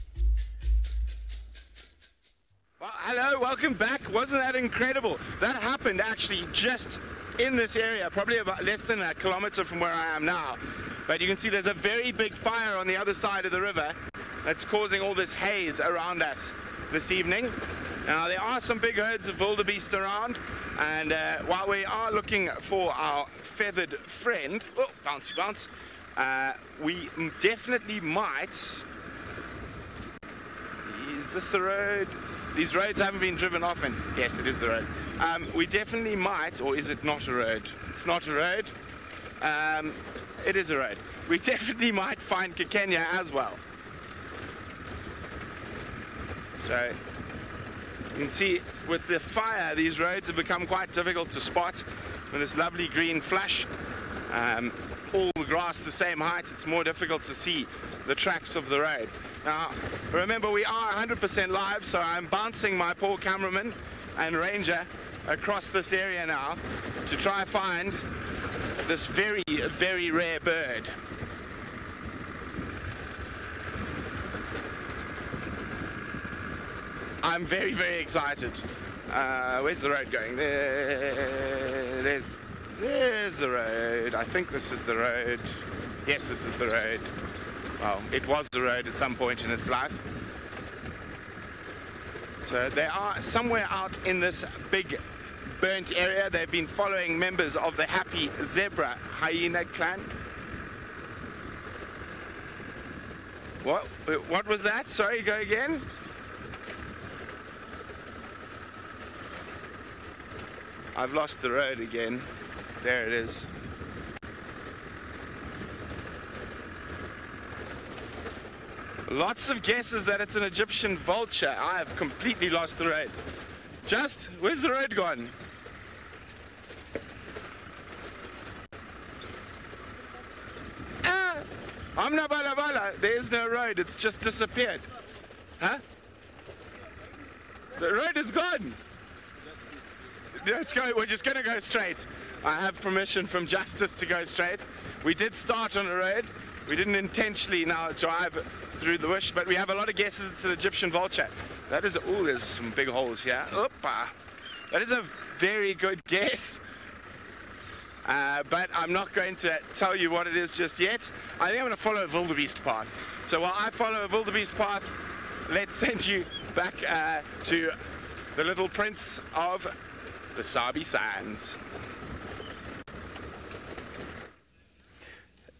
Well, hello, welcome back. Wasn't that incredible? That happened actually just in this area, probably about less than a kilometer from where I am now. But you can see there's a very big fire on the other side of the river that's causing all this haze around us this evening. Now, there are some big herds of wildebeest around, and while we are looking for our feathered friend, oh, bouncy bounce, we definitely might. Is this the road? These roads haven't been driven often. Yes, it is the road. We definitely might, or is it not a road? It's not a road. It is a road. We definitely might find Kekenya as well. So you can see with the fire, these roads have become quite difficult to spot. With this lovely green flush, all the grass the same height, it's more difficult to see the tracks of the road. Now, remember, we are 100% live, so I'm bouncing my poor cameraman and ranger across this area now to try and find this very, very rare bird. I'm very, very excited. Where's the road going? There's the road. I think this is the road. Yes, this is the road. Well, it was the road at some point in its life. So they are somewhere out in this big burnt area. They've been following members of the Happy Zebra Hyena clan. What was that? Sorry, go again. I've lost the road again. There it is. Lots of guesses that it's an Egyptian vulture. I have completely lost the road. Just, where's the road gone? Amna bala bala. There is no road. It's just disappeared. Huh? The road is gone. Let's go. We're just going to go straight. I have permission from Justice to go straight. We did start on a road. We didn't intentionally now drive through the bush, but we have a lot of guesses it's an Egyptian vulture. That is, oh, there's some big holes here. Opa. That is a very good guess. But I'm not going to tell you what it is just yet. I think I'm going to follow a wildebeest path. So while I follow a wildebeest path, let's send you back to the little prince of the Sabi Sands.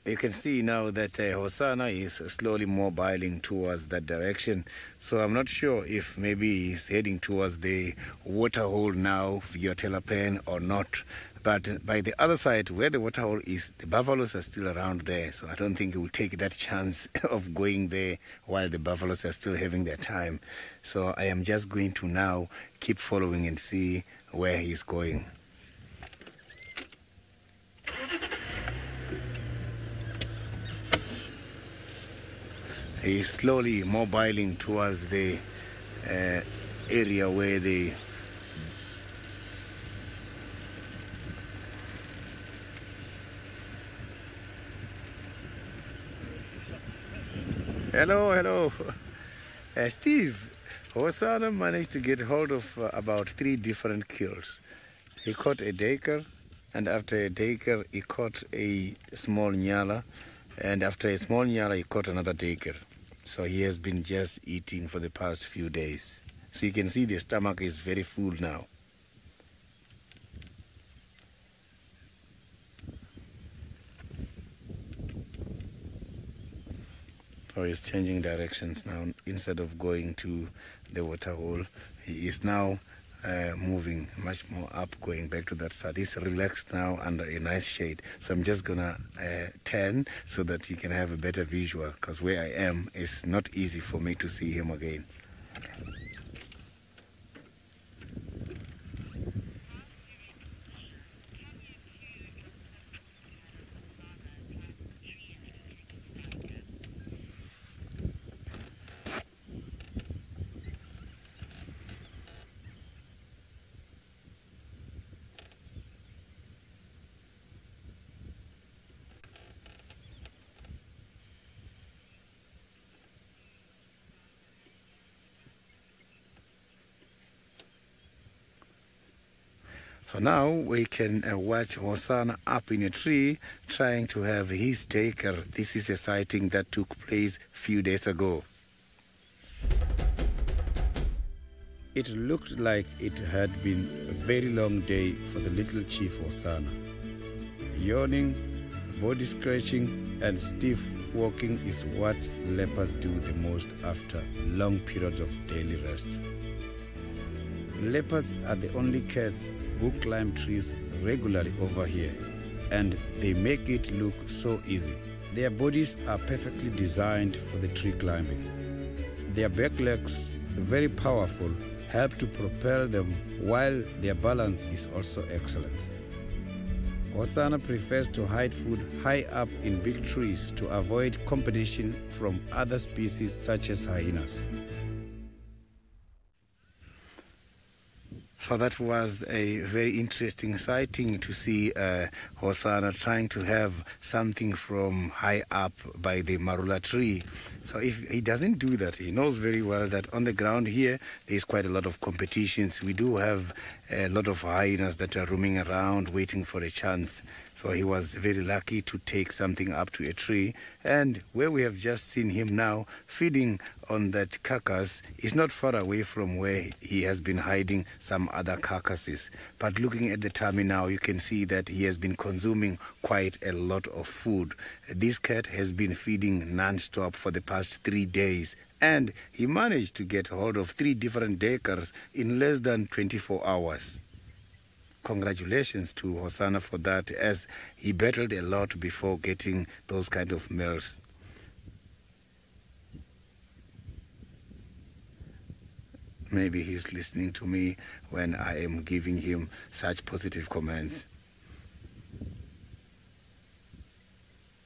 You can see now that Hosanna is slowly mobiling towards that direction. So I'm not sure if maybe he's heading towards the waterhole now via Telapen or not. But by the other side, where the waterhole is, the buffaloes are still around there. So I don't think he will take that chance of going there while the buffaloes are still having their time. So I am just going to now keep following and see where he's going. He's slowly mobiling towards the area where the Hello. Steve, Hosanna managed to get hold of about 3 different kills. He caught a daker, and after a daker, he caught a small nyala, and after a small nyala, he caught another daker. So he has been just eating for the past few days. So you can see the stomach is very full now. So he's changing directions now. Instead of going to the waterhole, he is now moving much more up, going back to that side. He's relaxed now under a nice shade. So I'm just gonna turn so that you can have a better visual, because where I am, it's not easy for me to see him again. So now we can watch Hosanna up in a tree trying to have his taker. This is a sighting that took place a few days ago. It looked like it had been a very long day for the little chief Hosanna. Yawning, body scratching, and stiff walking is what leopards do the most after long periods of daily rest. Leopards are the only cats who climb trees regularly over here, and they make it look so easy. Their bodies are perfectly designed for the tree climbing. Their back legs, very powerful, help to propel them, while their balance is also excellent. Hosanna prefers to hide food high up in big trees to avoid competition from other species such as hyenas. So that was a very interesting sighting to see Hosanna trying to have something from high up by the marula tree. So if he doesn't do that, he knows very well that on the ground here, there's quite a lot of competitions. We do have a lot of hyenas that are roaming around waiting for a chance. So he was very lucky to take something up to a tree. And where we have just seen him now feeding on that carcass is not far away from where he has been hiding some other carcasses. But looking at the tummy now, you can see that he has been consuming quite a lot of food. This cat has been feeding non-stop for the past 3 days. And he managed to get hold of 3 different daycares in less than 24 hours. Congratulations to Hosanna for that, as he battled a lot before getting those kind of meals. Maybe he's listening to me when I am giving him such positive comments.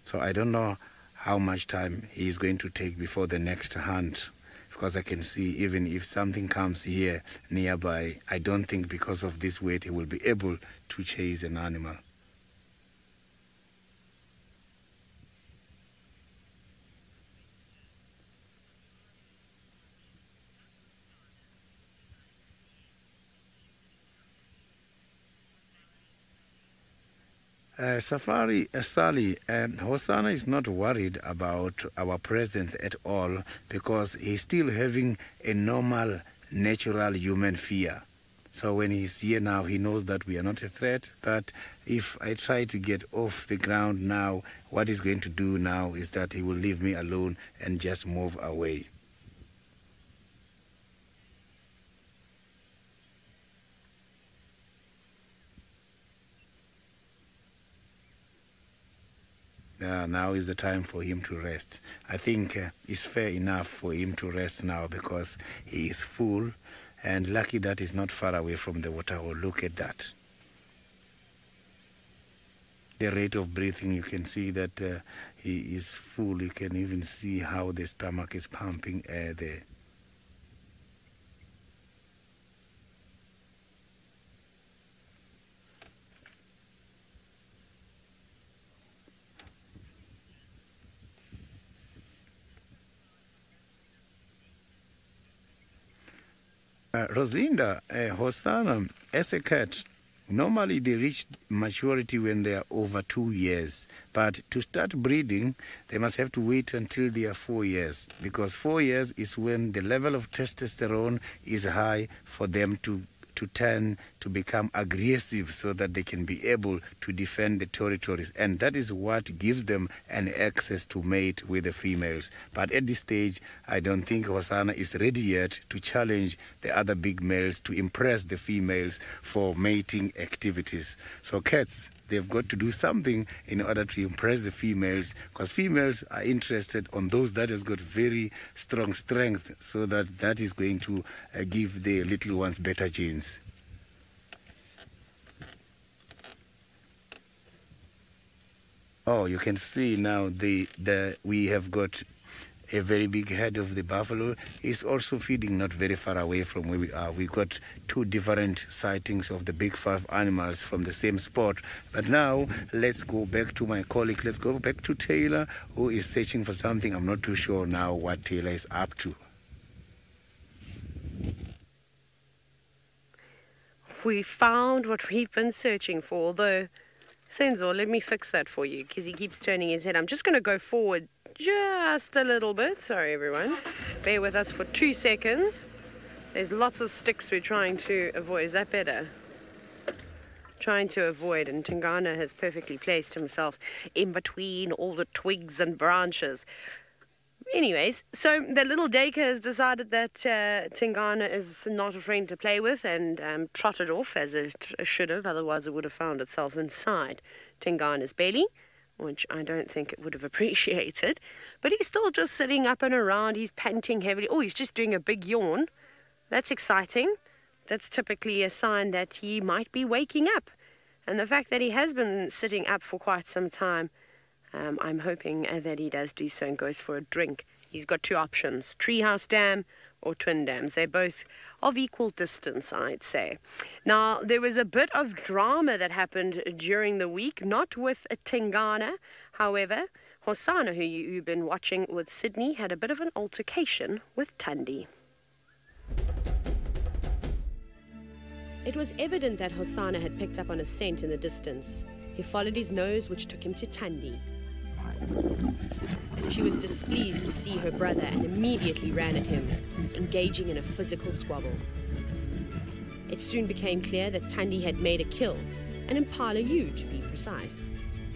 So I don't know how much time he is going to take before the next hunt, because I can see even if something comes here nearby, I don't think because of this weight he will be able to chase an animal. Safari Sally, Hosanna is not worried about our presence at all because he's still having a normal, natural human fear. So when he's here now, he knows that we are not a threat. But if I try to get off the ground now, what he's going to do now is that he will leave me alone and just move away. Now is the time for him to rest. I think it's fair enough for him to rest now because he is full and lucky that he's not far away from the waterhole. Look at that. The rate of breathing, you can see that he is full. You can even see how the stomach is pumping air there. Rosinda, Hosanna, as a cat, normally they reach maturity when they are over 2 years. But to start breeding, they must have to wait until they are 4 years. Because 4 years is when the level of testosterone is high for them to tend to become aggressive so that they can be able to defend the territories. And that is what gives them an access to mate with the females. But at this stage, I don't think Hosanna is ready yet to challenge the other big males to impress the females for mating activities. So cats, they've got to do something in order to impress the females, because females are interested on those that has got very strong strength, so that is going to give the little ones better genes. Oh, you can see now we have got a very big head of the buffalo. Is also feeding not very far away from where we are. We got 2 different sightings of the big 5 animals from the same spot. But now let's go back to my colleague. Let's go back to Taylor, who is searching for something. I'm not too sure now what Taylor is up to.
we found what we've been searching for, although, Senzo, let me fix that for you, because he keeps turning his head. I'm just going to go forward just a little bit. Sorry, everyone. Bear with us for 2 seconds. There's lots of sticks we're trying to avoid. Is that better? Trying to avoid, and Tingana has perfectly placed himself in between all the twigs and branches. Anyways, so the little Dacre has decided that Tingana is not a friend to play with, and trotted off as it should have, otherwise it would have found itself inside Tingana's belly, which I don't think it would have appreciated. But he's still just sitting up and around. He's panting heavily. Oh, he's just doing a big yawn. That's exciting. That's typically a sign that he might be waking up. And the fact that he has been sitting up for quite some time, I'm hoping that he does do so and goes for a drink. He's got 2 options, Treehouse Dam or Twin Dams. They're both of equal distance, I'd say. Now, there was a bit of drama that happened during the week, not with Tingana. However, Hosana, who you've been watching with Sydney, had a bit of an altercation with Thandi. It was evident that Hosana had picked up on a scent in the distance. He followed his nose, which took him to Thandi. She was displeased to see her brother and immediately ran at him, engaging in a physical squabble. It soon became clear that Thandi had made a kill, an impala ewe to be precise.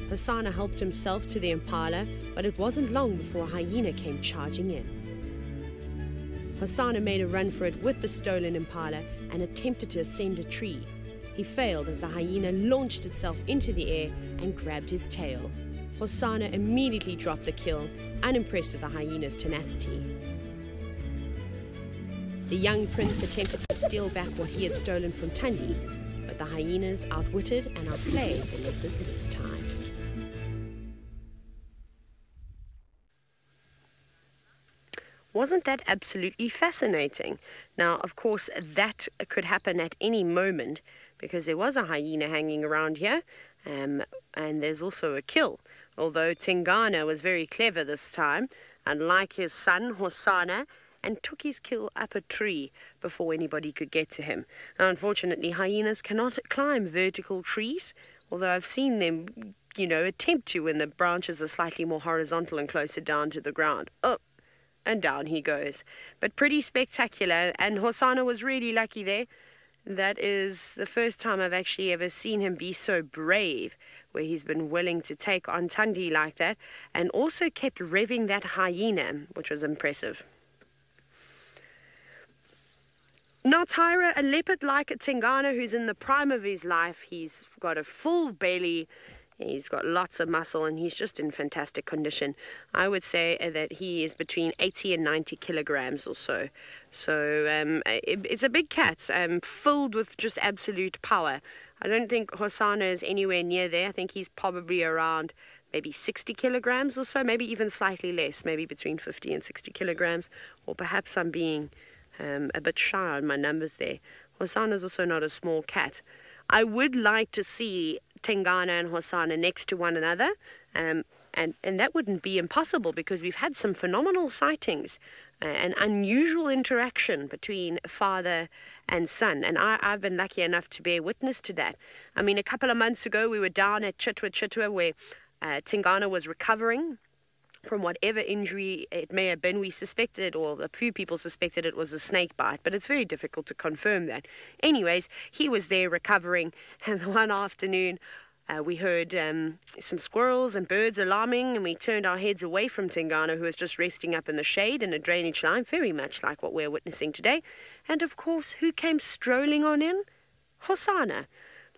Hosana helped himself to the impala, but it wasn't long before a hyena came charging in. Hosana made a run for it with the stolen impala and attempted to ascend a tree. He failed as the hyena launched itself into the air and grabbed his tail. Hosana immediately dropped the kill, unimpressed with the hyena's tenacity. The young prince attempted to steal back what he had stolen from Thandi, but the hyenas outwitted and outplayed the leopards this time. Wasn't that absolutely fascinating? Now, of course, that could happen at any moment because there was a hyena hanging around here, and there's also a kill. Although Tingana was very clever this time, unlike his son, Hosana, and took his kill up a tree before anybody could get to him. Now, unfortunately, hyenas cannot climb vertical trees, although I've seen them, attempt to when the branches are slightly more horizontal and closer down to the ground. Oh! And down he goes. But pretty spectacular, and Hosana was really lucky there. That is the first time I've actually ever seen him be so brave, where he's been willing to take on Thandi like that, and also kept revving that hyena, which was impressive. Now Tyra, a leopard like Tingana, who's in the prime of his life. He's got a full belly. He's got lots of muscle, and he's just in fantastic condition. I would say that he is between 80 and 90 kilograms or so. So it's a big cat, filled with just absolute power. I don't think Hosana is anywhere near there. I think he's probably around maybe 60 kilograms or so, maybe even slightly less, maybe between 50 and 60 kilograms. Or perhaps I'm being a bit shy on my numbers there. Hosana is also not a small cat. I would like to see Tingana and Hosana next to one another, and that wouldn't be impossible because we've had some phenomenal sightings, an unusual interaction between father and son, and I've been lucky enough to bear witness to that. I mean, a couple of months ago we were down at Chitwa where Tingana was recovering from whatever injury it may have been. We suspected, or a few people suspected, it was a snake bite, but it's very difficult to confirm that. Anyways, he was there recovering, and one afternoon we heard some squirrels and birds alarming, and we turned our heads away from Tingana, who was just resting up in the shade in a drainage line, very much like what we're witnessing today. And of course, who came strolling on in? Hosana,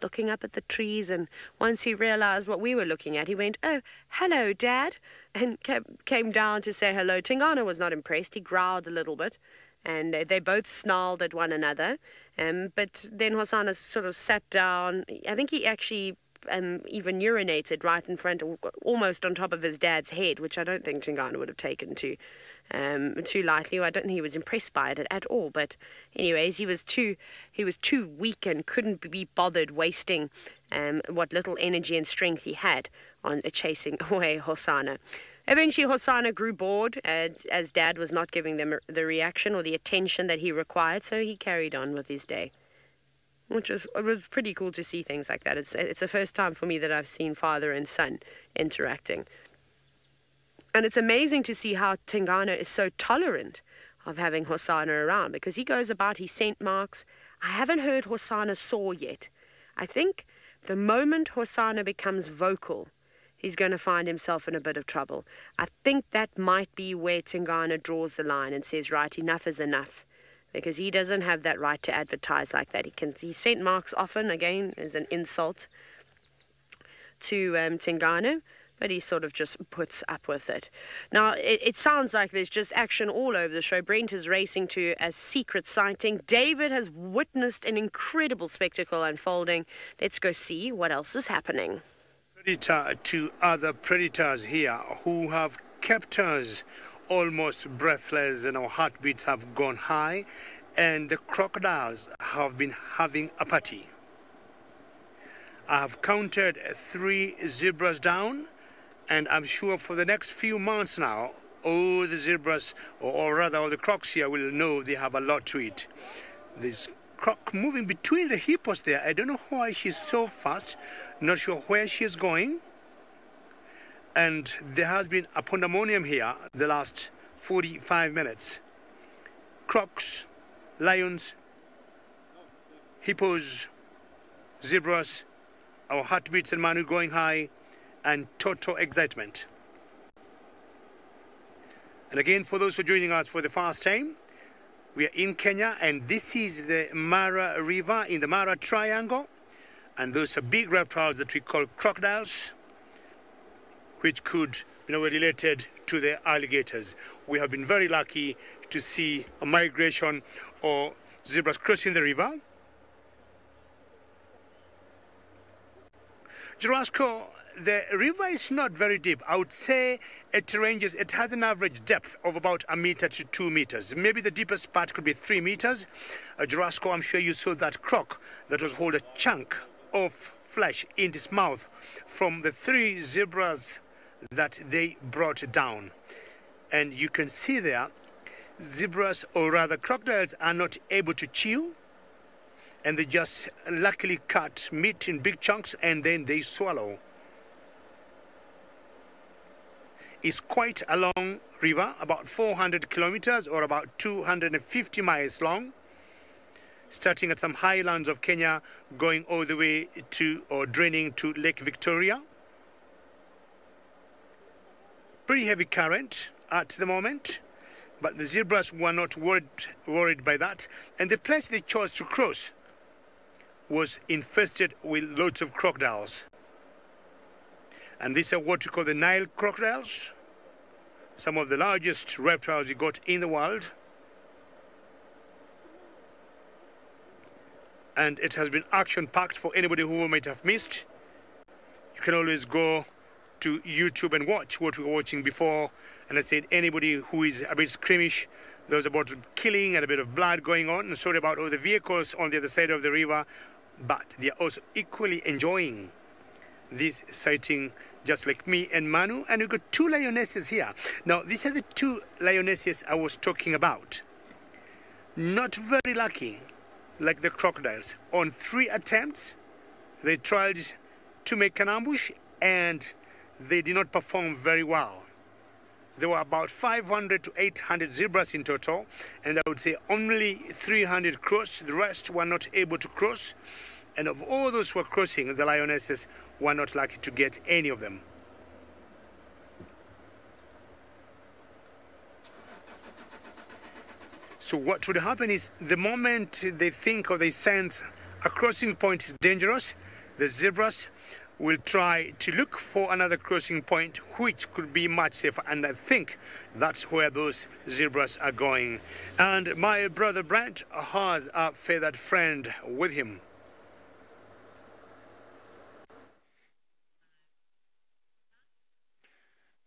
looking up at the trees, and once he realized what we were looking at, he went, "Oh, hello, Dad," and came down to say hello. Tingana was not impressed. He growled a little bit, and they both snarled at one another. But then Hosana sort of sat down. I think he actually even urinated right in front, almost on top of his dad's head, which I don't think Tingana would have taken too lightly. I don't think he was impressed by it at all. But anyways, he was too weak and couldn't be bothered wasting what little energy and strength he had on chasing away Hosana. Eventually, Hosana grew bored as Dad was not giving them the reaction or the attention that he required, so he carried on with his day. It was pretty cool to see things like that. It's the first time for me that I've seen father and son interacting. And it's amazing to see how Tingana is so tolerant of having Hosanna around, because he goes about his scent marks. I haven't heard Hosanna soar yet. I think the moment Hosanna becomes vocal, he's going to find himself in a bit of trouble. I think that might be where Tingana draws the line and says, right, enough is enough. Because he doesn't have that right to advertise like that. He scent marks often, again, as an insult to Tingana, but he sort of just puts up with it. Now, it sounds like there's just action all over the show. Brent is racing to a secret sighting. David has witnessed an incredible spectacle unfolding. Let's go see what else is happening.
Predator to other predators here who have kept us almost breathless, and our heartbeats have gone high, and the crocodiles have been having a party. I have counted 3 zebras down, and I'm sure for the next few months now, all the zebras, or rather all the crocs here, will know they have a lot to eat. This croc moving between the hippos there. I don't know why she's so fast, not sure where she's going. And there has been a pandemonium here the last 45 minutes. Crocs, lions, hippos, zebras, our heartbeats and Manu going high, and total excitement. And again, for those who are joining us for the first time, we are in Kenya, and this is the Mara River in the Mara Triangle. And those are big reptiles that we call crocodiles, which could be related to the alligators. We have been very lucky to see a migration of zebras crossing the river. Jurasco, the river is not very deep. I would say it has an average depth of about 1 meter to 2 meters. Maybe the deepest part could be 3 meters. Jurasco, I'm sure you saw that croc that was holding a chunk of flesh in its mouth from the 3 zebras that they brought down. And you can see there, zebras, or rather crocodiles, are not able to chew, and they just luckily cut meat in big chunks and then they swallow. It's quite a long river, about 400 kilometers or about 250 miles long, starting at some highlands of Kenya, going all the way to, or draining to Lake Victoria. Pretty heavy current at the moment, but the zebras were not worried by that. And the place they chose to cross was infested with lots of crocodiles. And these are what we call the Nile crocodiles, some of the largest reptiles you got in the world. And it has been action-packed for anybody who might have missed. You can always go to YouTube and watch what we were watching before. And I said anybody who is a bit squeamish, there's about killing and a bit of blood going on. And sorry about all the vehicles on the other side of the river, but they are also equally enjoying this sighting, just like me and Manu. And we've got 2 lionesses here. Now, these are the 2 lionesses I was talking about. Not very lucky, like the crocodiles. On 3 attempts, they tried to make an ambush, and they did not perform very well. There were about 500 to 800 zebras in total, and I would say only 300 crossed. The rest were not able to cross. And of all those who were crossing, the lionesses were not lucky to get any of them. So what would happen is, the moment they think or they sense a crossing point is dangerous, the zebras will try to look for another crossing point which could be much safer, and I think that's where those zebras are going. And my brother Brent has a feathered friend with him.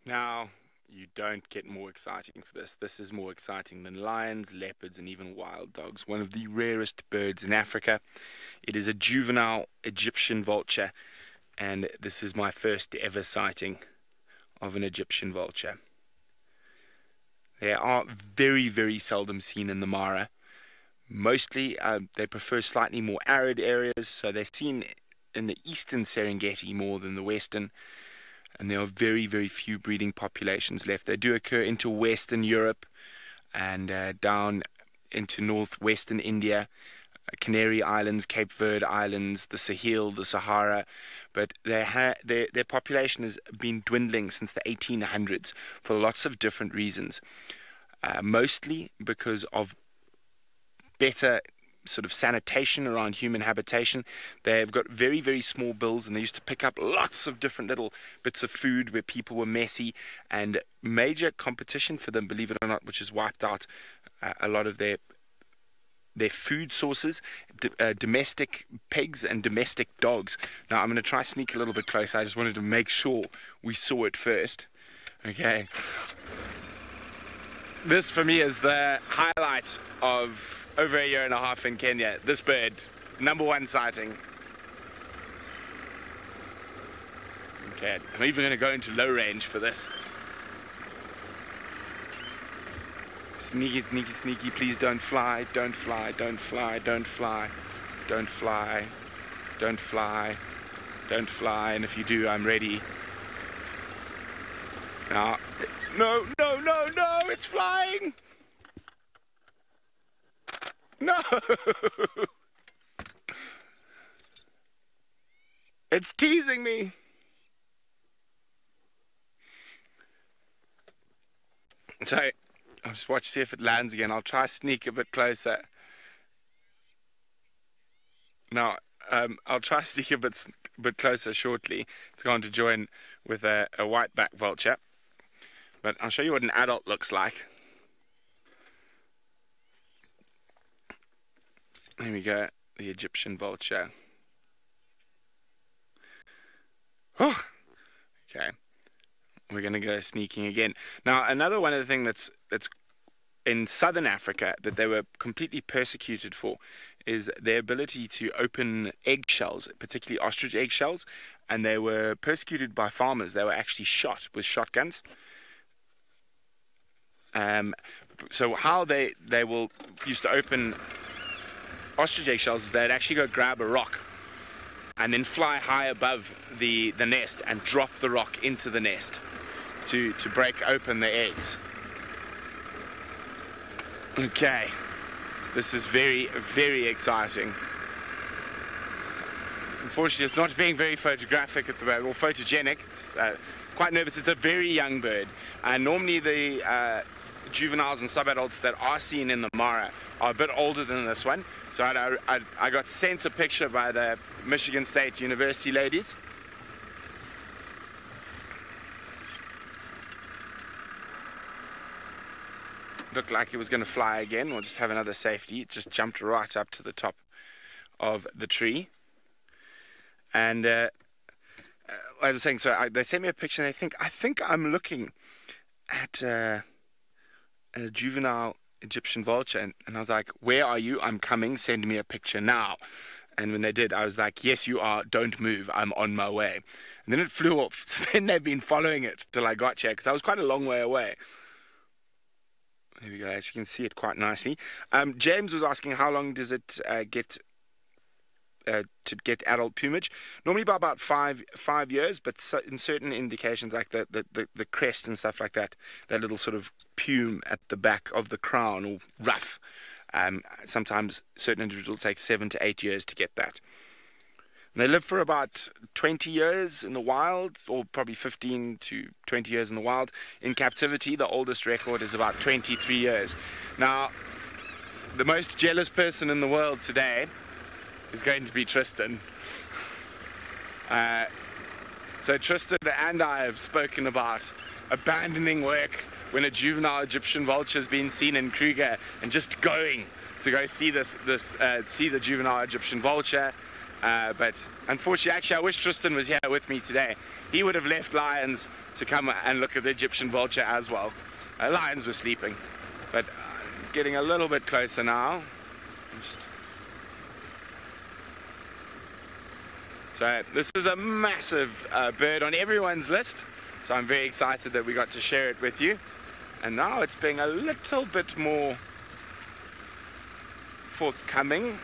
Now, you don't get more exciting for this. This is more exciting than lions, leopards, and even wild dogs. One of the rarest birds in Africa. It is a juvenile Egyptian vulture, and this is my first ever sighting of an Egyptian vulture. They are very, very seldom seen in the Mara, Mostly they prefer slightly more arid areas, so they're seen in the eastern Serengeti more than the western, and there are very, very few breeding populations left. They do occur into western Europe and down into northwestern India, Canary Islands, Cape Verde Islands, the Sahel, the Sahara, but their population has been dwindling since the 1800s for lots of different reasons, mostly because of better sort of sanitation around human habitation. They've got very, very small bills, and they used to pick up lots of different little bits of food where people were messy, and major competition for them, believe it or not, which has wiped out a lot of their food sources, domestic pigs and domestic dogs. Now I'm going to try sneak a little bit closer. I just wanted to make sure we saw it first. Okay. This for me is the highlight of over a year and a half in Kenya. This bird, #1 sighting. Okay, I'm even going to go into low range for this. Sneaky, sneaky, sneaky, please don't fly, don't fly, don't fly, don't fly, don't fly, don't fly, don't fly, and if you do, I'm ready. Now, no, no, no, no, it's flying! No! It's teasing me! So, I'll just watch, see if it lands again. I'll try sneak a bit closer. Now, I'll try sneak a bit closer shortly. It's going to join with a white-back vulture. But I'll show you what an adult looks like. There we go, the Egyptian vulture. Oh, okay. We're going to go sneaking again. Now, another one of the things that's in southern Africa that they were completely persecuted for is their ability to open eggshells, particularly ostrich eggshells, and they were persecuted by farmers. They were actually shot with shotguns. So how they will used to open ostrich eggshells is they'd actually go grab a rock and then fly high above the nest and drop the rock into the nest to break open the eggs. Okay, this is very, very exciting. Unfortunately, it's not being very photographic at the moment, or photogenic. It's quite nervous. It's a very young bird, and normally the juveniles and subadults that are seen in the Mara are a bit older than this one. So I got sent a picture by the Michigan State University ladies. Looked like it was going to fly again. We'll just have another safety. It just jumped right up to the top of the tree. And as I was saying, so they sent me a picture, and I think I'm looking at a juvenile Egyptian vulture, and I was like, where are you? I'm coming, send me a picture now. And when they did, I was like, yes you are, don't move, I'm on my way. And then it flew off. So then they've been following it till I got here, because I was quite a long way away. There we go, as you can see it quite nicely. James was asking how long does it get to get adult plumage. Normally by about five years, but in certain indications like the crest and stuff like that, that little sort of plume at the back of the crown or ruff, sometimes certain individuals take 7 to 8 years to get that. And they live for about 20 years in the wild, or probably 15 to 20 years in the wild. In captivity, the oldest record is about 23 years. Now, the most jealous person in the world today is going to be Tristan. So Tristan and I have spoken about abandoning work when a juvenile Egyptian vulture has been seen in Kruger and just going to go see see the juvenile Egyptian vulture. But unfortunately, actually, I wish Tristan was here with me today. He would have left Lions to come and look at the Egyptian vulture as well. Lions were sleeping, but getting a little bit closer now. So this is a massive bird on everyone's list, so I'm very excited that we got to share it with you. And now it's being a little bit more forthcoming.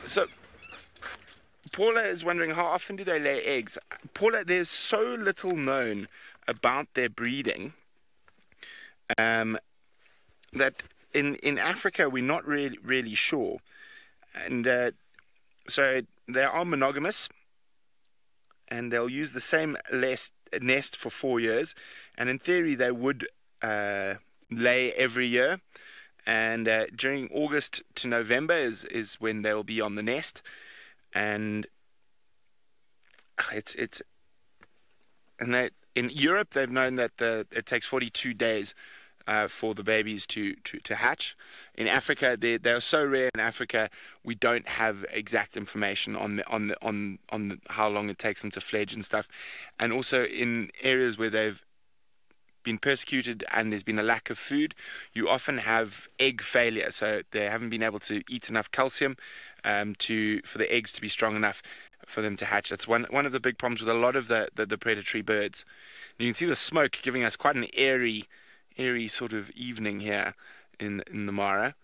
So Paula is wondering, how often do they lay eggs? Paula, there's so little known about their breeding that in Africa we're not really sure. And so they are monogamous, and they'll use the same nest for 4 years, and in theory they would lay every year. And during August to November is when they'll be on the nest, and in Europe they've known that it takes 42 days for the babies to hatch. In Africa, they are so rare. In Africa, we don't have exact information on how long it takes them to fledge and stuff. And also in areas where they've been persecuted and there's been a lack of food, you often have egg failure. So they haven't been able to eat enough calcium for the eggs to be strong enough for them to hatch. That's one of the big problems with a lot of the predatory birds. And you can see the smoke giving us quite an airy sort of evening here in the Mara.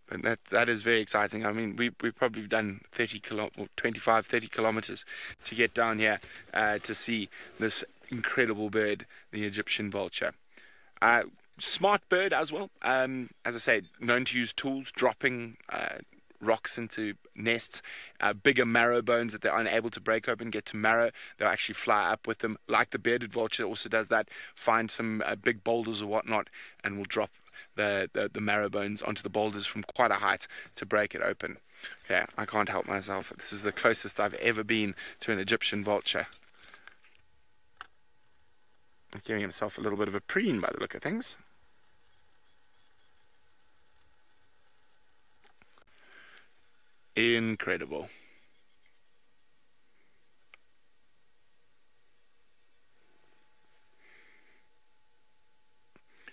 But that is very exciting. I mean, we've probably done 25, 30 kilometers to get down here to see this incredible bird, the Egyptian vulture. Smart bird as well. As I say, known to use tools, dropping rocks into nests, bigger marrow bones that they're unable to break open, get to marrow, they'll actually fly up with them, like the bearded vulture also does that, find some big boulders or whatnot, and will drop the marrow bones onto the boulders from quite a height to break it open. Okay, I can't help myself. This is the closest I've ever been to an Egyptian vulture. He's giving himself a little bit of a preen by the look of things. Incredible.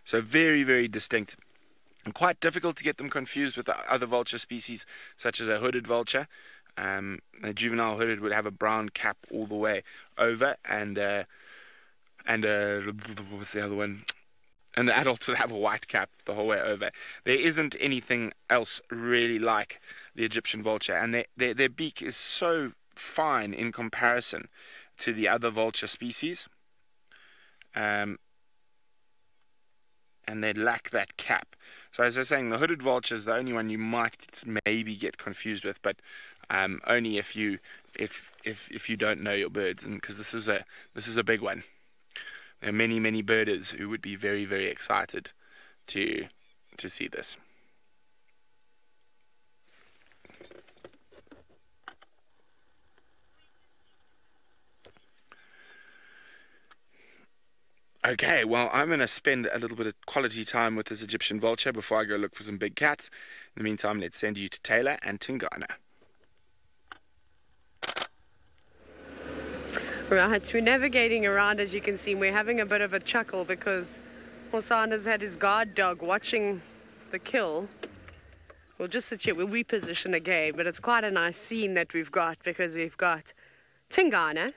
So very, very distinct, and quite difficult to get them confused with the other vulture species, such as a hooded vulture. A juvenile hooded would have a brown cap all the way over, and what's the other one? And the adult would have a white cap the whole way over. There isn't anything else really like the Egyptian vulture, and their beak is so fine in comparison to the other vulture species, and they lack that cap. So as I was saying, the hooded vulture is the only one you might maybe get confused with, but only if you don't know your birds, and because this is a big one. There are many birders who would be very, very excited to see this. Okay, well, I'm going to spend a little bit of quality time with this Egyptian vulture before I go look for some big cats. In the meantime, let's send you to Taylor and Tingana.
Right, we're navigating around. As you can see, we're having a bit of a chuckle because Hosana's had his guard dog watching the kill. We'll just sit here, we'll reposition again, but it's quite a nice scene that we've got, because we've got Tingana,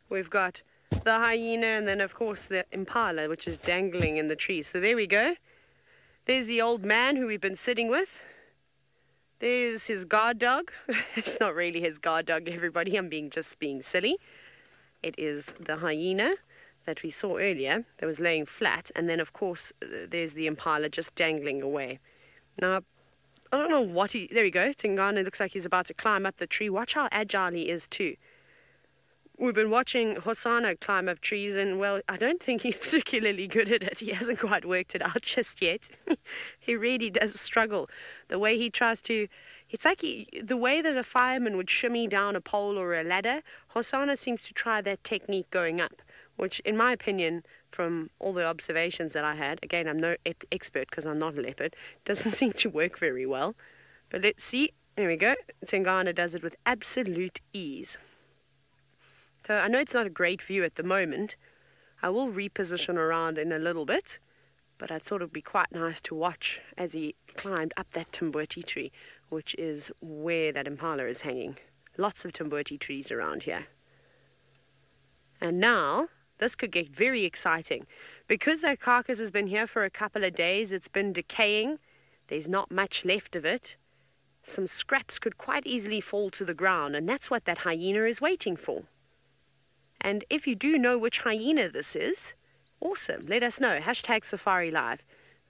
we've got the hyena, and then of course the impala, which is dangling in the tree. So there we go. There's the old man who we've been sitting with. There's his guard dog. It's not really his guard dog, everybody. I'm just being silly. It is the hyena that we saw earlier that was laying flat, and then of course there's the impala just dangling away. Now, I don't know what there we go. Tingana looks like he's about to climb up the tree. Watch how agile he is too. We've been watching Hosana climb up trees, and well, I don't think he's particularly good at it. He hasn't quite worked it out just yet. He really does struggle. The way he tries to, it's like the way that a fireman would shimmy down a pole or a ladder, Hosana seems to try that technique going up, which in my opinion, from all the observations that I had, again, I'm no expert because I'm not a leopard, doesn't seem to work very well. But let's see. There we go. Tingana does it with absolute ease. So I know it's not a great view at the moment. I will reposition around in a little bit, but I thought it would be quite nice to watch as he climbed up that Timbwiti tree, which is where that impala is hanging. Lots of Timbwiti trees around here. And now, this could get very exciting, because that carcass has been here for a couple of days, it's been decaying, there's not much left of it, some scraps could quite easily fall to the ground, and that's what that hyena is waiting for. And if you do know which hyena this is, awesome, let us know. #SafariLive,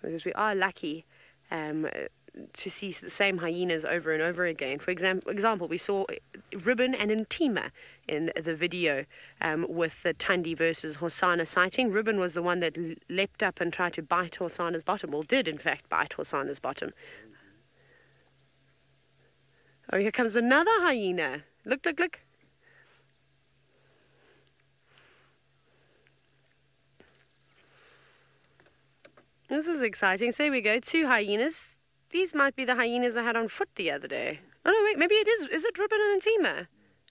because we are lucky to see the same hyenas over and over again. For example, we saw Ribbon and Intima in the video with the Tundi versus Hosana sighting. Ribbon was the one that leapt up and tried to bite Hosana's bottom, or did in fact bite Hosana's bottom. Oh, here comes another hyena. Look, look, look. This is exciting. So there we go, 2 hyenas. These might be the hyenas I had on foot the other day. Oh no, wait, maybe it is. Is it Ribbon and Intima?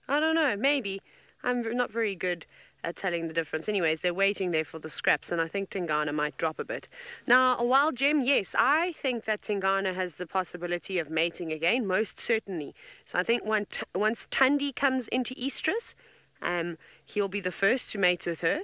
I don't know, maybe. I'm not very good at telling the difference. Anyways, they're waiting there for the scraps, and I think Tingana might drop a bit. Now, a wild gem, yes, I think that Tingana has the possibility of mating again, most certainly. So I think once Tundi comes into estrus, he'll be the first to mate with her,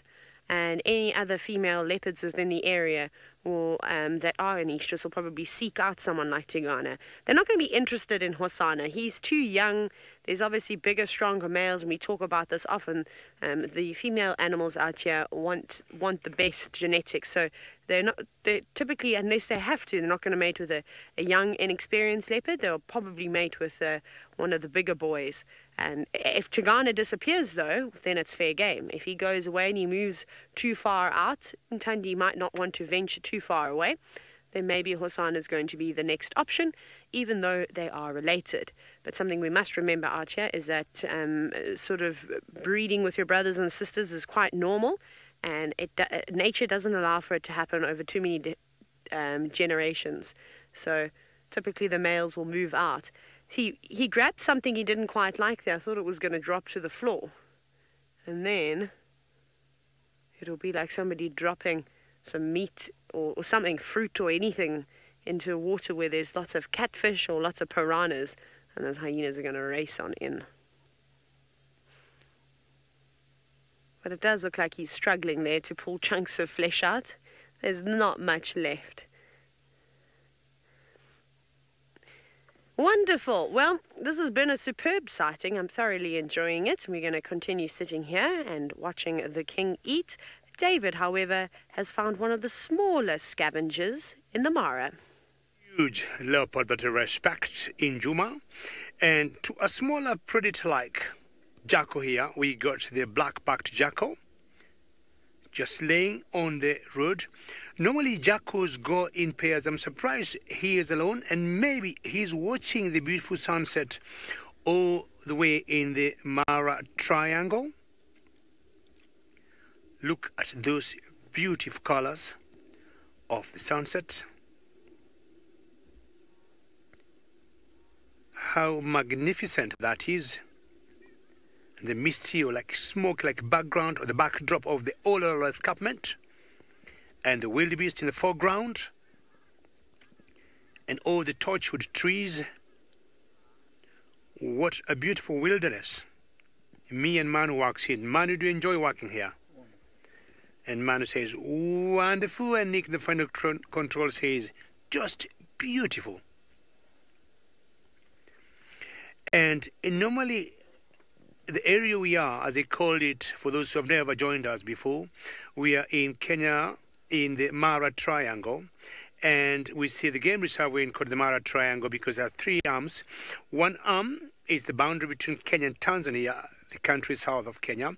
and any other female leopards within the area or that are in estrus will probably seek out someone like Tingana. They're not going to be interested in Hosana. He's too young. There's obviously bigger, stronger males, and we talk about this often. The female animals out here want the best genetics, so they're typically, unless they have to, they're not going to mate with a young, inexperienced leopard. They'll probably mate with one of the bigger boys. And if Tingana disappears, though, then it's fair game. If he goes away and he moves too far out, and Tundi might not want to venture too far away, then maybe Hosana is going to be the next option, even though they are related. But something we must remember out here is that sort of breeding with your brothers and sisters is quite normal, and nature doesn't allow for it to happen over too many generations. So typically the males will move out. He grabbed something he didn't quite like there. I thought it was going to drop to the floor. And then it'll be like somebody dropping some meat or something, fruit or anything, into water where there's lots of catfish or lots of piranhas, and those hyenas are going to race on in. But it does look like he's struggling there to pull chunks of flesh out. There's not much left. Wonderful. Well, this has been a superb sighting. I'm thoroughly enjoying it. We're going to continue sitting here and watching the king eat. David, however, has found one of the smaller scavengers in the Mara.
Huge leopard that I respect in Juma. And to a smaller predator like jackal here, we got the black-backed jackal just laying on the road. Normally jackals go in pairs. I'm surprised he is alone, and maybe he's watching the beautiful sunset all the way in the Mara Triangle. Look at those beautiful colors of the sunset. How magnificent that is. The misty or like smoke like background or the backdrop of the Ololo escarpment, and the wildebeest in the foreground, and all the torchwood trees. What a beautiful wilderness. Me and Manu walks in. Manu, do you enjoy walking here? And Manu says, wonderful, and Nick, the final control, says, just beautiful. And normally, the area we are, as they called it, for those who have never joined us before, we are in Kenya, in the Mara Triangle, and we see the game reserve in called the Mara Triangle because there are 3 arms. One arm is the boundary between Kenya and Tanzania, the country south of Kenya,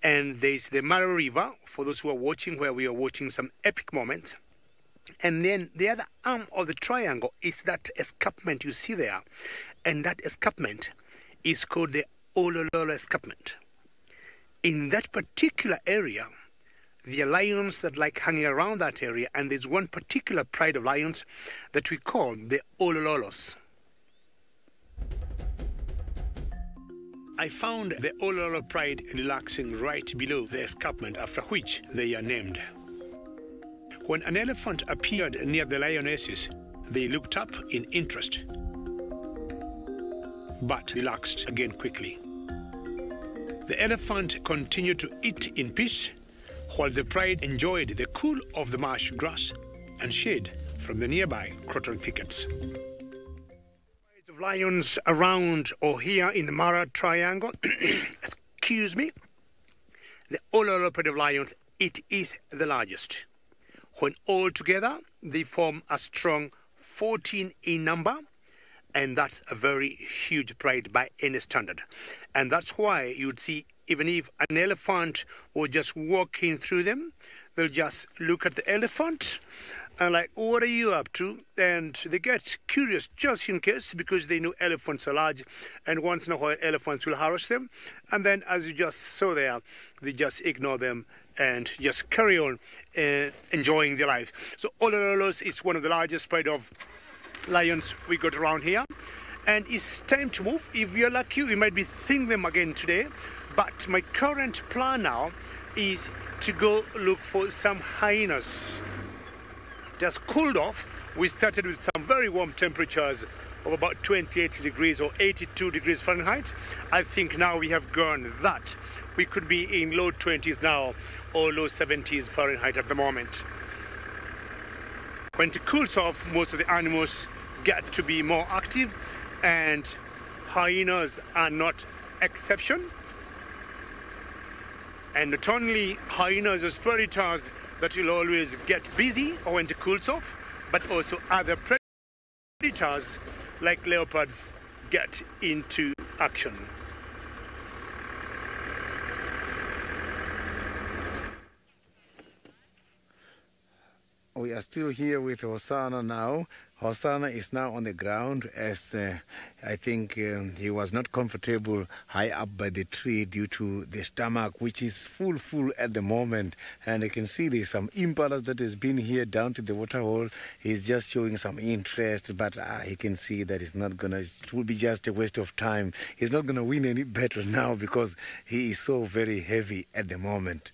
and there's the Mara River, for those who are watching, where we are watching some epic moments. And then the other arm of the triangle is that escarpment you see there, and that escarpment is called the Ololo escarpment. In that particular area, there are lions that like hanging around that area, and there's one particular pride of lions that we call the Olololos. I found the Ololo pride relaxing right below the escarpment, after which they are named. When an elephant appeared near the lionesses, they looked up in interest, but relaxed again quickly. The elephant continued to eat in peace, while the pride enjoyed the cool of the marsh grass and shade from the nearby croton thickets. Of lions around or here in the Mara Triangle, excuse me, the Ololo pride of lions, it is the largest. When all together, they form a strong 14 in number, and that's a very huge pride by any standard. And that's why you'd see, even if an elephant was just walking through them, they'll just look at the elephant and like, what are you up to? And they get curious just in case, because they know elephants are large, and once in a while elephants will harass them. And then, as you just saw there, they just ignore them and just carry on enjoying their life. So Olololos is one of the largest pride of lions we got around here. And it's time to move. If you're lucky, we might be seeing them again today. But my current plan now is to go look for some hyenas. Just cooled off. We started with some very warm temperatures of about 28 degrees or 82 degrees Fahrenheit. I think now we have gone that. We could be in low 20s now or low 70s Fahrenheit at the moment. When it cools off, most of the animals get to be more active, and hyenas are not exception. And not only hyenas as predators that will always get busy or when it cools off, but also other predators like leopards get into action.
We are still here with Hosanna now. Hosanna is now on the ground as I think he was not comfortable high up by the tree due to the stomach, which is full at the moment. And you can see there's some impalas that has been here down to the waterhole. He's just showing some interest, but he can see that it's not gonna, it will be just a waste of time. He's not gonna win any battle now because he is so very heavy at the moment.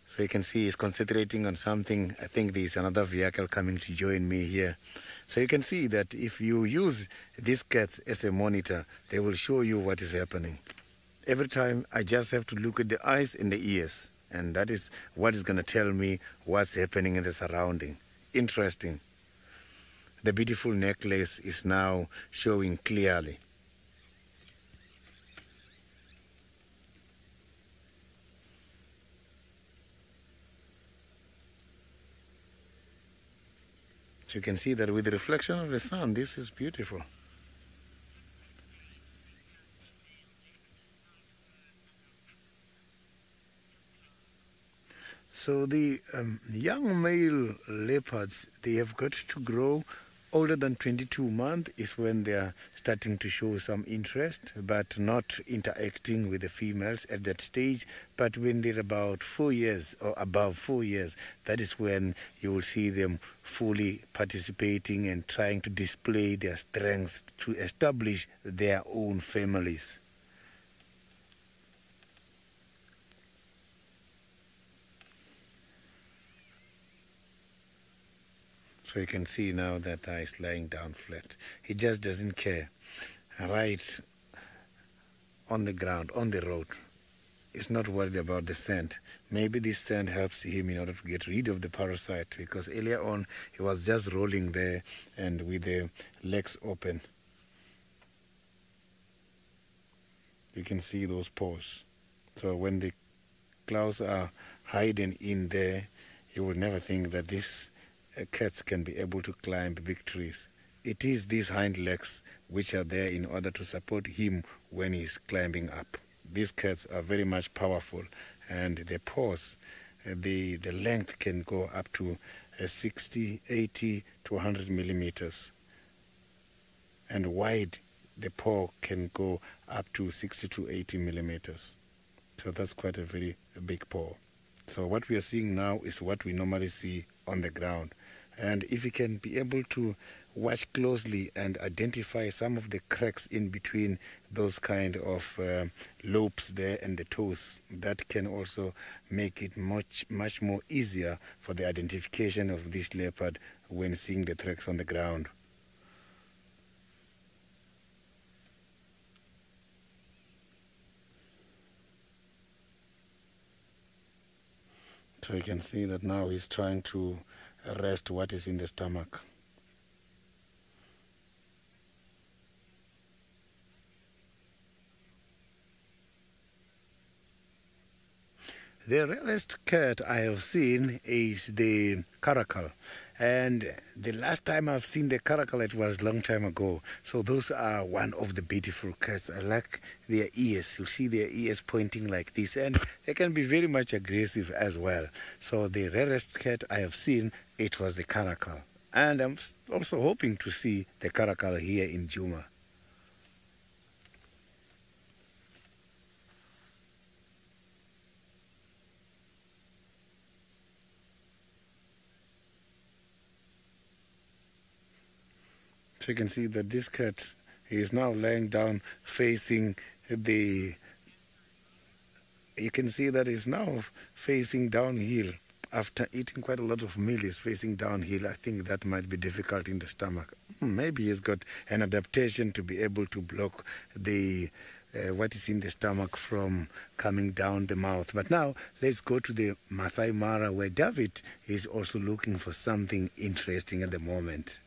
So you can see he's concentrating on something. I think there's another vehicle coming to join me here. So you can see that if you use these cats as a monitor, they will show you what is happening. Every time I just have to look at the eyes and the ears, and that is what is going to tell me what's happening in the surrounding. Interesting. The beautiful necklace is now showing clearly. So you can see that with the reflection of the sun, this is beautiful. So the young male leopards, they have got to grow. Older than 22 months is when they are starting to show some interest, but not interacting with the females at that stage. But when they're about 4 years or above 4 years, that is when you will see them fully participating and trying to display their strengths to establish their own families. So you can see now that eye is lying down flat. He just doesn't care. Right on the ground, on the road. He's not worried about the sand. Maybe this sand helps him in order to get rid of the parasite, because earlier on he was just rolling there and with the legs open. You can see those paws. So when the claws are hiding in there, you would never think that this cats can be able to climb big trees. It is these hind legs which are there in order to support him when he's climbing up. These cats are very much powerful, and their paws, the length can go up to 60, 80 to 100 millimeters. And wide, the paw can go up to 60 to 80 millimeters. So that's quite a very big paw. So what we are seeing now is what we normally see on the ground. And if you can be able to watch closely and identify some of the cracks in between those kind of lobes there and the toes, that can also make it much more easier for the identification of this leopard when seeing the tracks on the ground. So you can see that now he's trying to arrest what is in the stomach. The rarest cat I have seen is the caracal. And the last time I've seen the caracal, it was a long time ago. So those are one of the beautiful cats. I like their ears. You see their ears pointing like this. And they can be very much aggressive as well. So the rarest cat I have seen, it was the caracal. And I'm also hoping to see the caracal here in Djuma. So you can see that this cat is now laying down facing the... You can see that he's now facing downhill. After eating quite a lot of meal, he's facing downhill. I think that might be difficult in the stomach. Maybe he's got an adaptation to be able to block the what is in the stomach from coming down the mouth. But now let's go to the Masai Mara, where David is also looking for something interesting at the moment.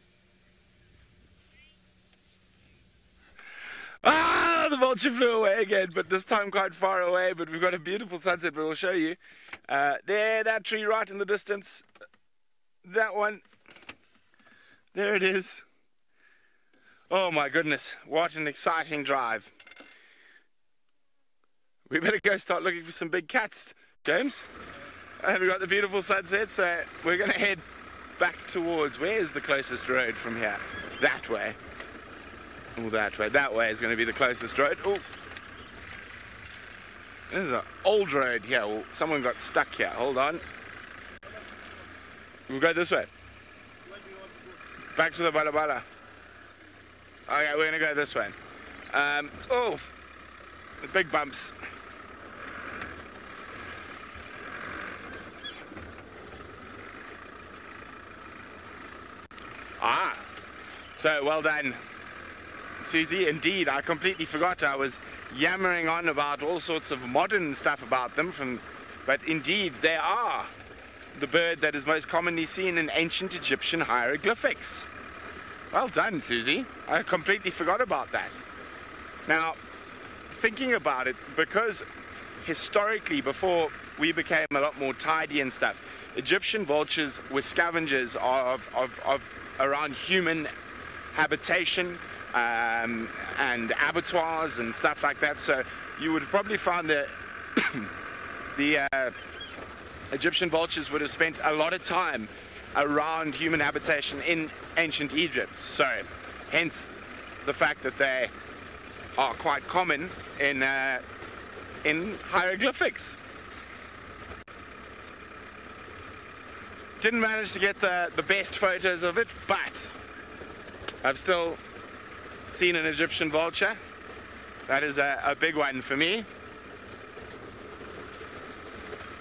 Ah, the vulture flew away again, but this time quite far away. But we've got a beautiful sunset, but we'll show you. There, that tree right in the distance. That one. There it is. Oh my goodness, what an exciting drive. We better go start looking for some big cats, James. And we've got the beautiful sunset, so we're going to head back towards, where is the closest road from here? That way. Oh, that way. That way is going to be the closest road. Oh, this is an old road here. Well, someone got stuck here. Hold on. We'll go this way. Back to the Balabala. Okay, we're going to go this way. Oh, the big bumps. Ah, so well done, Susie. Indeed, I completely forgot. I was yammering on about all sorts of modern stuff about them, but indeed they are the bird that is most commonly seen in ancient Egyptian hieroglyphics. Well done, Susie. I completely forgot about that. Now, thinking about it, because historically, before we became a lot more tidy and stuff, Egyptian vultures were scavengers of around human habitation and abattoirs and stuff like that. So you would probably find that the Egyptian vultures would have spent a lot of time around human habitation in ancient Egypt. So hence the fact that they are quite common in hieroglyphics. Didn't manage to get the best photos of it, but I've still seen an Egyptian vulture. That is a big one for me.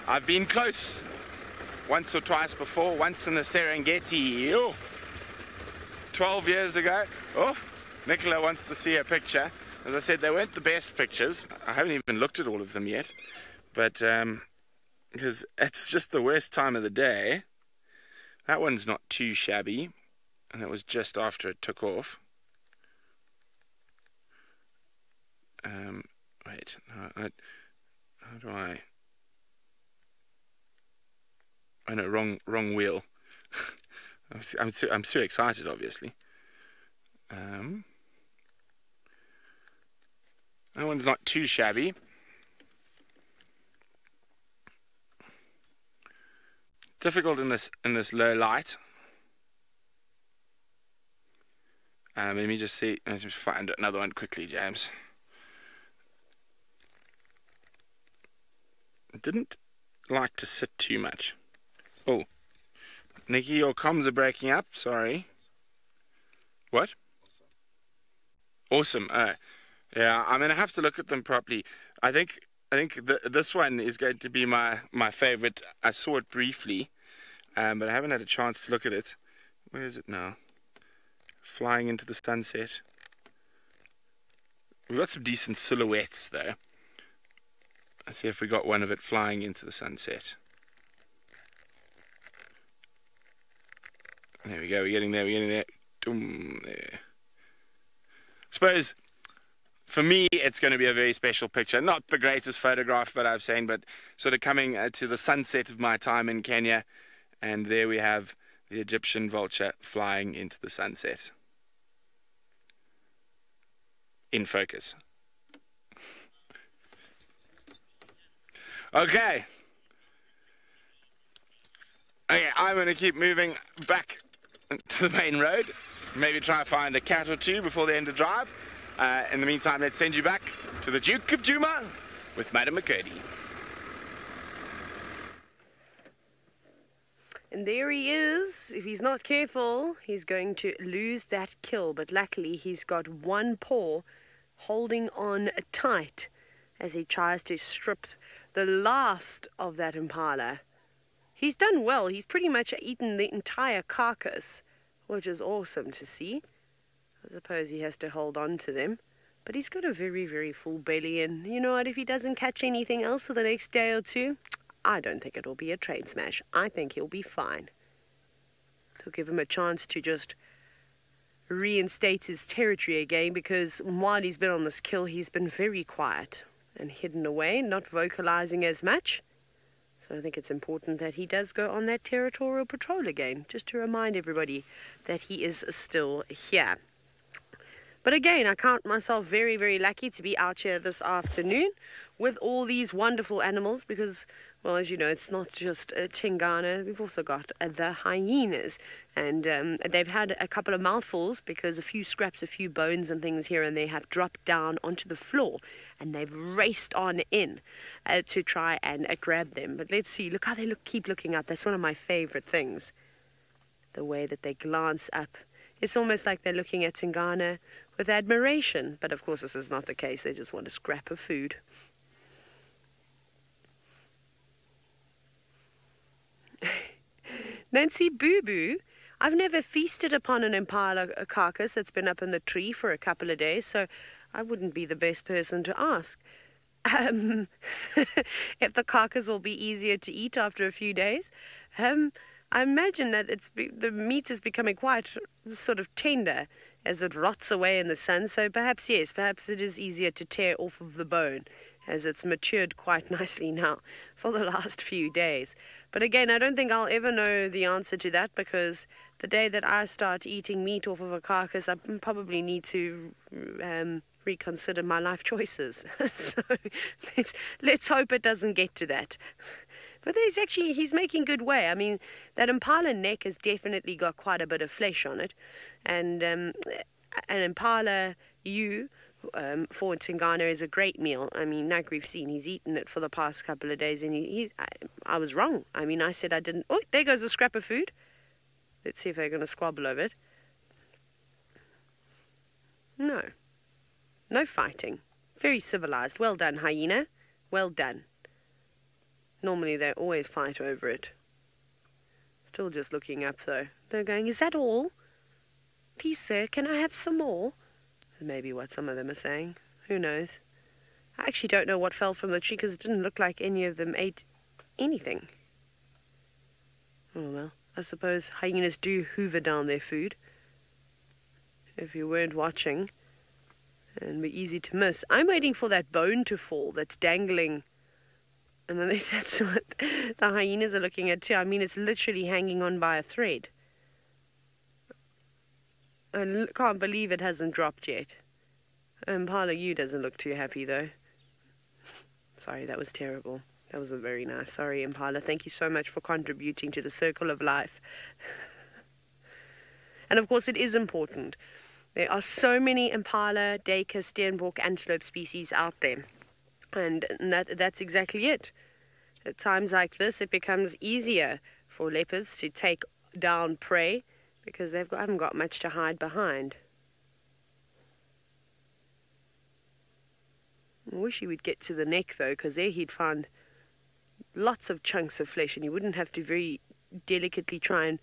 I've been close once or twice before, once in the Serengeti, 12 years ago. Oh, Nicola wants to see a picture. As I said, they weren't the best pictures. I haven't even looked at all of them yet, but because it's just the worst time of the day. That one's not too shabby, and it was just after it took off. Wait, no, how do I? Oh no, wrong wheel. I'm so excited, obviously. That one's not too shabby. Difficult in this low light. Let me just see. Let's just find another one quickly, James. Didn't like to sit too much. Oh, Nikki, your comms are breaking up. Sorry. What? Awesome. Yeah, I'm gonna have to look at them properly. I think this one is going to be my favorite. I saw it briefly, but I haven't had a chance to look at it. Where is it now? Flying into the sunset. We've got some decent silhouettes though. Let's see if we got one of it flying into the sunset. There we go, we're getting there. There. I suppose, for me, it's going to be a very special picture. Not the greatest photograph that I've seen, but sort of coming to the sunset of my time in Kenya. And there we have the Egyptian vulture flying into the sunset. In focus. Okay, I'm going to keep moving back to the main road. Maybe try and find a cat or two before the end of the drive. In the meantime, let's send you back to the Duke of Djuma with Madam McCurdy.
And there he is. If he's not careful, he's going to lose that kill. But luckily, he's got one paw holding on tight as he tries to strip the last of that impala. He's done well. He's pretty much eaten the entire carcass, which is awesome to see. I suppose he has to hold on to them. But he's got a very, very full belly, and you know what, if he doesn't catch anything else for the next day or two, I don't think it'll be a train smash. I think he'll be fine. It'll give him a chance to just reinstate his territory again, because while he's been on this kill, he's been very quiet and hidden away, not vocalizing as much. So I think it's important that he does go on that territorial patrol again, just to remind everybody that he is still here. But again, I count myself very, very lucky to be out here this afternoon with all these wonderful animals because, well, as you know, it's not just Tingana. We've also got the hyenas. And they've had a couple of mouthfuls because a few scraps, a few bones and things here and there have dropped down onto the floor. And they've raced on in to try and grab them. But let's see. Look how they keep looking up. That's one of my favorite things. The way that they glance up. It's almost like they're looking at Tingana with admiration. But of course, this is not the case. They just want a scrap of food. Nancy Boo Boo, I've never feasted upon an impala carcass that's been up in the tree for a couple of days, so I wouldn't be the best person to ask. If the carcass will be easier to eat after a few days. I imagine that the meat is becoming quite sort of tender as it rots away in the sun, so perhaps, yes, perhaps it is easier to tear off of the bone as it's matured quite nicely now for the last few days. But again, I don't think I'll ever know the answer to that, because the day that I start eating meat off of a carcass, I probably need to reconsider my life choices. So let's hope it doesn't get to that. But he's making good way. I mean, that impala neck has definitely got quite a bit of flesh on it. And an impala ewe for Tingana is a great meal. I mean, like we've seen, he's eaten it for the past couple of days, and I was wrong. I mean, I said I didn't. Oh, there goes a scrap of food. Let's see if they're going to squabble over it. No. No fighting. Very civilized. Well done, hyena. Well done. Normally they always fight over it. Still just looking up, though. They're going, is that all? Please, sir, can I have some more? Maybe what some of them are saying. Who knows? I actually don't know what fell from the tree, because it didn't look like any of them ate anything. Oh, well, I suppose hyenas do hoover down their food. If you weren't watching. And be easy to miss. I'm waiting for that bone to fall that's dangling. And then that's what the hyenas are looking at too. I mean, it's literally hanging on by a thread. I can't believe it hasn't dropped yet. Impala Yu doesn't look too happy, though. Sorry, that was terrible. That was very nice. Sorry, Impala. Thank you so much for contributing to the circle of life. And, of course, it is important. There are so many impala, duiker, steenbok, antelope species out there. And that's exactly it. At times like this, it becomes easier for leopards to take down prey, because they haven't got much to hide behind. I wish he would get to the neck, though, because there he'd find lots of chunks of flesh, and he wouldn't have to very delicately try and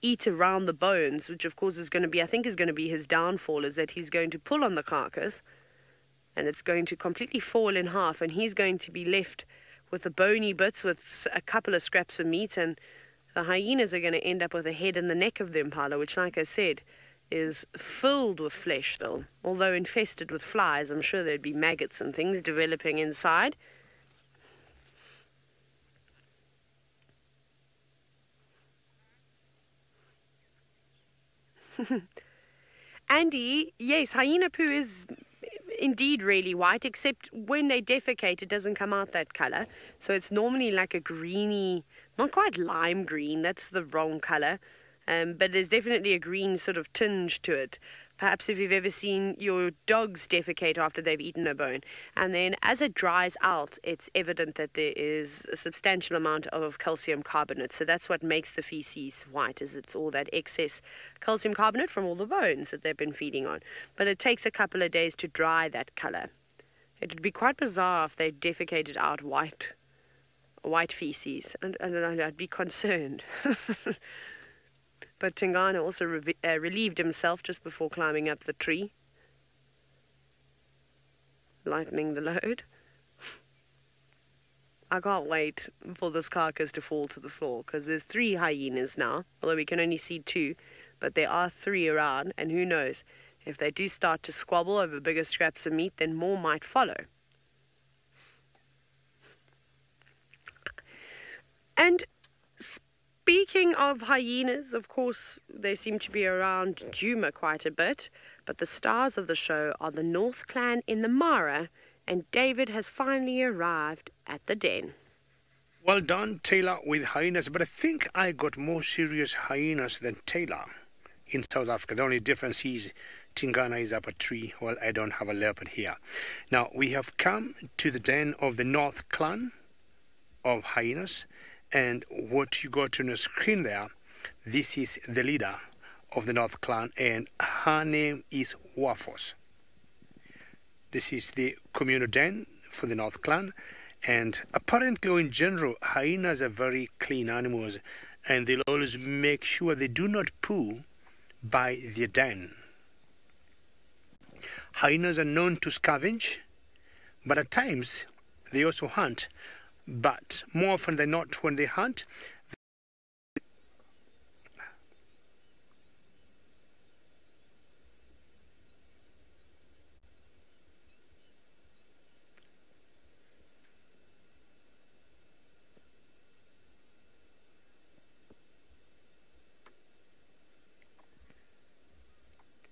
eat around the bones, which, of course, is going to be, I think, is going to be his downfall, is that he's going to pull on the carcass, and it's going to completely fall in half, and he's going to be left with the bony bits, with a couple of scraps of meat, and the hyenas are going to end up with the head and the neck of the impala, which, like I said, is filled with flesh still. Although infested with flies, I'm sure there'd be maggots and things developing inside. Andy, yes, hyena poo is indeed really white, except when they defecate it doesn't come out that colour. So it's normally like a greeny, not quite lime green, that's the wrong colour, but there's definitely a green sort of tinge to it. Perhaps if you've ever seen your dogs defecate after they've eaten a bone. And then as it dries out, it's evident that there is a substantial amount of calcium carbonate. So that's what makes the feces white, is it's all that excess calcium carbonate from all the bones that they've been feeding on. But it takes a couple of days to dry that colour. It would be quite bizarre if they defecated out white feces. And I'd be concerned. But Tingana also relieved himself just before climbing up the tree, lightening the load. I can't wait for this carcass to fall to the floor, because there's 3 hyenas now, although we can only see 2, but there are 3 around, and who knows, if they do start to squabble over bigger scraps of meat, then more might follow. And speaking of hyenas, of course, they seem to be around Djuma quite a bit, but the stars of the show are the North Clan in the Mara, and David has finally arrived at the den.
Well done, Taylor, with hyenas, but I think I got more serious hyenas than Taylor in South Africa. The only difference is Tingana is up a tree, while I don't have a leopard here. Now, we have come to the den of the North Clan of hyenas, and what you got on the screen there, this is the leader of the North Clan, and her name is Wafos. This is the communal den for the North Clan, and apparently in general, hyenas are very clean animals, and they'll always make sure they do not poo by their den. Hyenas are known to scavenge, but at times they also hunt. But more often than not, when they hunt,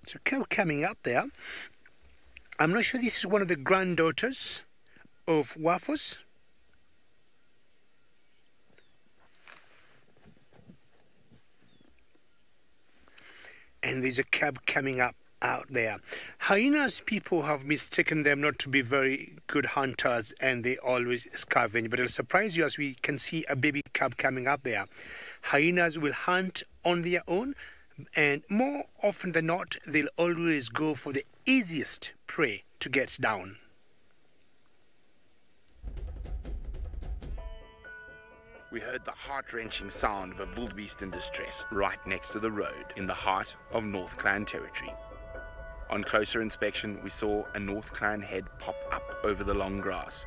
so coming up there, I'm not sure this is one of the granddaughters of Wafos. And there's a cab coming up out there. Hyenas, people have mistaken them not to be very good hunters, and they always scavenge. But it'll surprise you as we can see a baby cub coming up there. Hyenas will hunt on their own, and more often than not, they'll always go for the easiest prey to get down.
We heard the heart-wrenching sound of a wildebeest in distress right next to the road in the heart of North Clan territory. On closer inspection, we saw a North Clan head pop up over the long grass.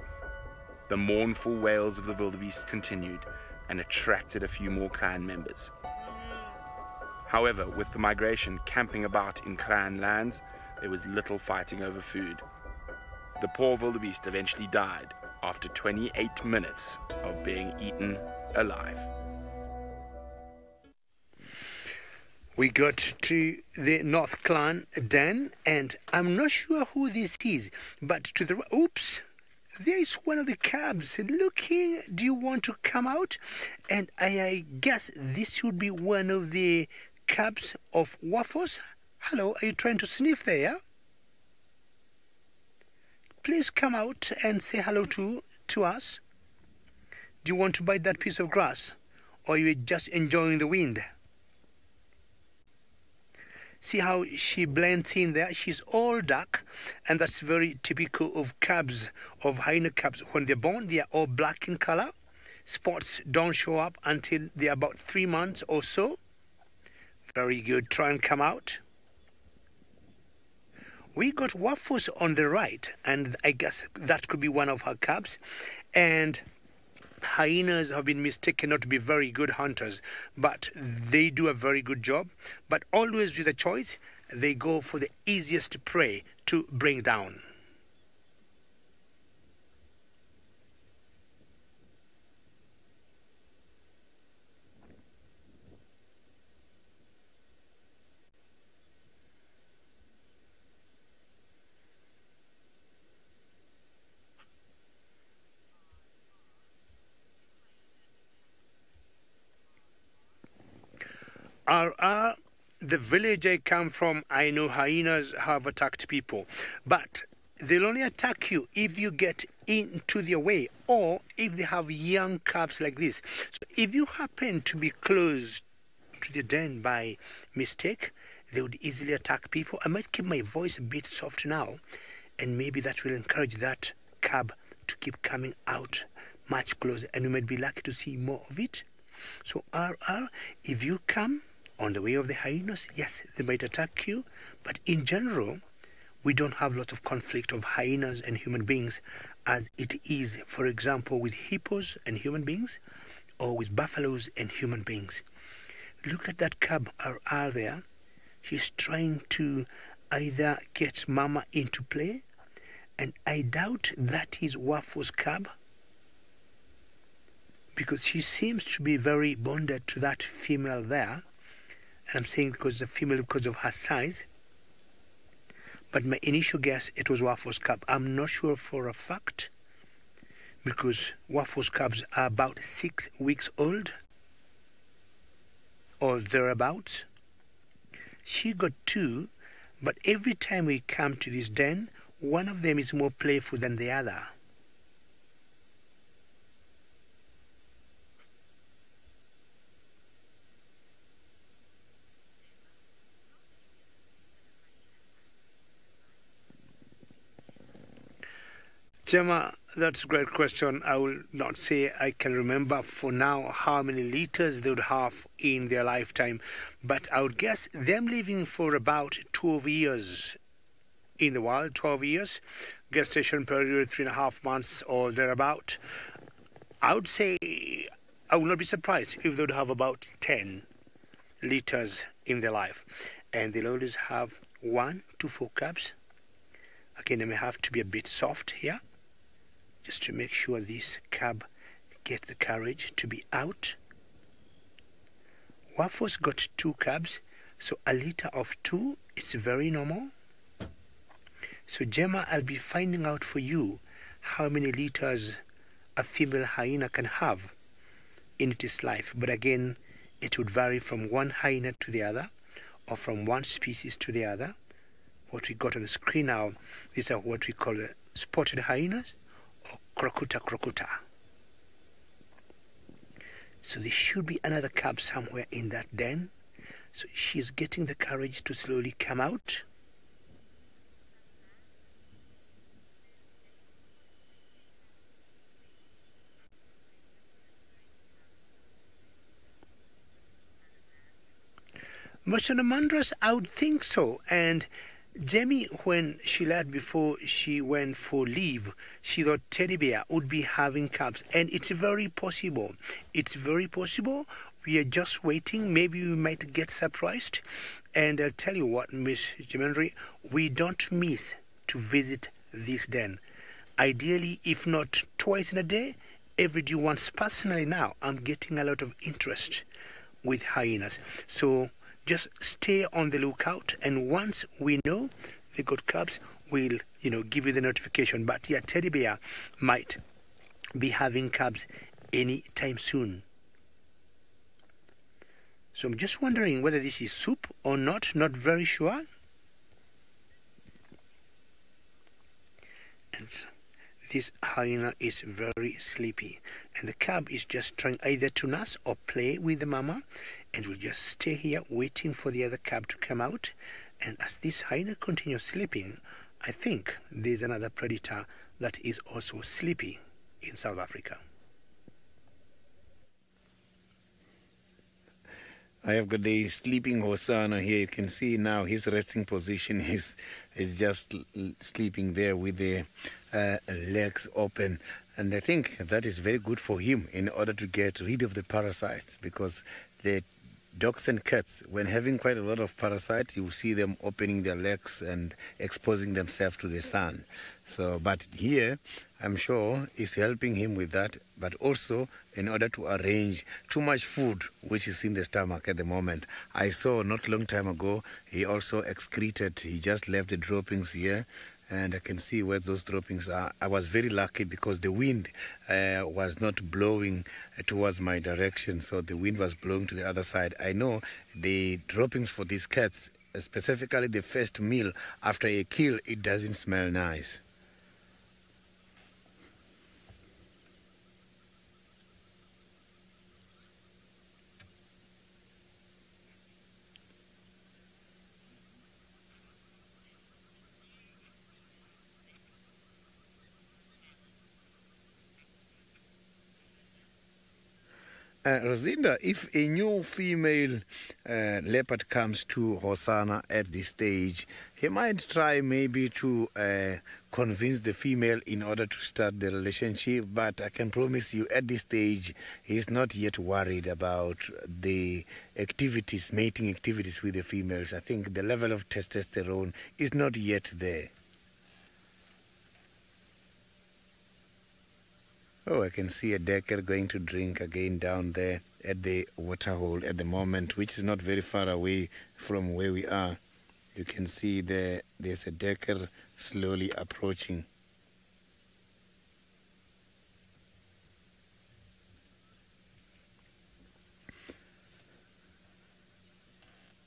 The mournful wails of the wildebeest continued and attracted a few more clan members. However, with the migration camping about in clan lands, there was little fighting over food. The poor wildebeest eventually died after 28 minutes of being eaten alive.
We got to the North Clan den, and I'm not sure who this is, but to the... Oops! There's one of the cabs looking. Do you want to come out? And I guess this would be one of the cabs of Wafos. Hello, are you trying to sniff there? Please come out and say hello to us. Do you want to bite that piece of grass? Or are you just enjoying the wind? See how she blends in there? She's all dark, and that's very typical of cubs, of hyena cubs. When they're born, they are all black in color. Spots don't show up until they're about 3 months or so. Very good. Try and come out. We got Wafos on the right, and I guess that could be one of her cubs. And hyenas have been mistaken not to be very good hunters, but they do a very good job. But always with a choice, they go for the easiest prey to bring down. The village I come from, I know hyenas have attacked people, but they'll only attack you if you get into their way or if they have young cubs like this. So if you happen to be close to the den by mistake, they would easily attack people. I might keep my voice a bit soft now, and maybe that will encourage that cub to keep coming out much closer, and you might be lucky to see more of it. So if you come on the way of the hyenas, yes, they might attack you, but in general, we don't have a lot of conflict of hyenas and human beings as it is, for example, with hippos and human beings, or with buffaloes and human beings. Look at that cub there. She's trying to either get mama into play, and I doubt that is Wafo's cub, because she seems to be very bonded to that female there. And I'm saying because the female, because of her size. But my initial guess, it was Wafo's cub. I'm not sure for a fact, because Wafo's cubs are about 6 weeks old, or thereabouts. She got 2, but every time we come to this den, one of them is more playful than the other. Gemma, that's a great question. I will not say I can remember for now how many liters they would have in their lifetime, but I would guess them living for about 12 years in the wild, 12 years, gestation period 3.5 months or thereabout. I would say I would not be surprised if they would have about 10 liters in their life, and they'll always have 1 to 4 cubs. Again, I may have to be a bit soft here, just to make sure this cub gets the courage to be out. Wafo's got 2 cubs, so a litter of 2, it's very normal. So Gemma, I'll be finding out for you how many liters a female hyena can have in its life. But again, it would vary from one hyena to the other, or from one species to the other. What we got on the screen now, these are what we call spotted hyenas, or crocuta. So there should be another cub somewhere in that den. So she's getting the courage to slowly come out. Mercenamandras, I would think so. And Jamie, when she left before she went for leave, she thought teddy bear would be having cubs, and it's very possible. It's very possible. We are just waiting. Maybe we might get surprised. And I'll tell you what, Miss Jemendri, we don't miss to visit this den. Ideally, if not twice in a day, every day once. Personally now, I'm getting a lot of interest with hyenas. So just stay on the lookout, and once we know they got cubs, we'll give you the notification. But yeah, teddy bear might be having cubs any time soon. So I'm just wondering whether this is soup or not very sure. And this hyena is very sleepy, and the cub is just trying either to nurse or play with the mama, and will just stay here waiting for the other cub to come out. And as this hyena continues sleeping, I think there's another predator that is also sleepy in South Africa.
I have got the sleeping Hosanna here. You can see now his resting position is just sleeping there with the legs open. And I think that is very good for him in order to get rid of the parasites, because the dogs and cats, when having quite a lot of parasites, you see them opening their legs and exposing themselves to the sun. So, but here, I'm sure is helping him with that, but also in order to arrange too much food which is in the stomach at the moment. I saw not long time ago, he also excreted, he just left the droppings here, and I can see where those droppings are. I was very lucky because the wind was not blowing towards my direction, so the wind was blowing to the other side. I know the droppings for these cats, specifically the first meal after a kill, it doesn't smell nice. Rosinda, if a new female leopard comes to Hosanna at this stage, he might try maybe to convince the female in order to start the relationship, but I can promise you at this stage, he's not yet worried about the activities, mating activities with the females. I think the level of testosterone is not yet there. Oh, I can see a decker going to drink again down there at the waterhole at the moment, which is not very far away from where we are. You can see there's a decker slowly approaching.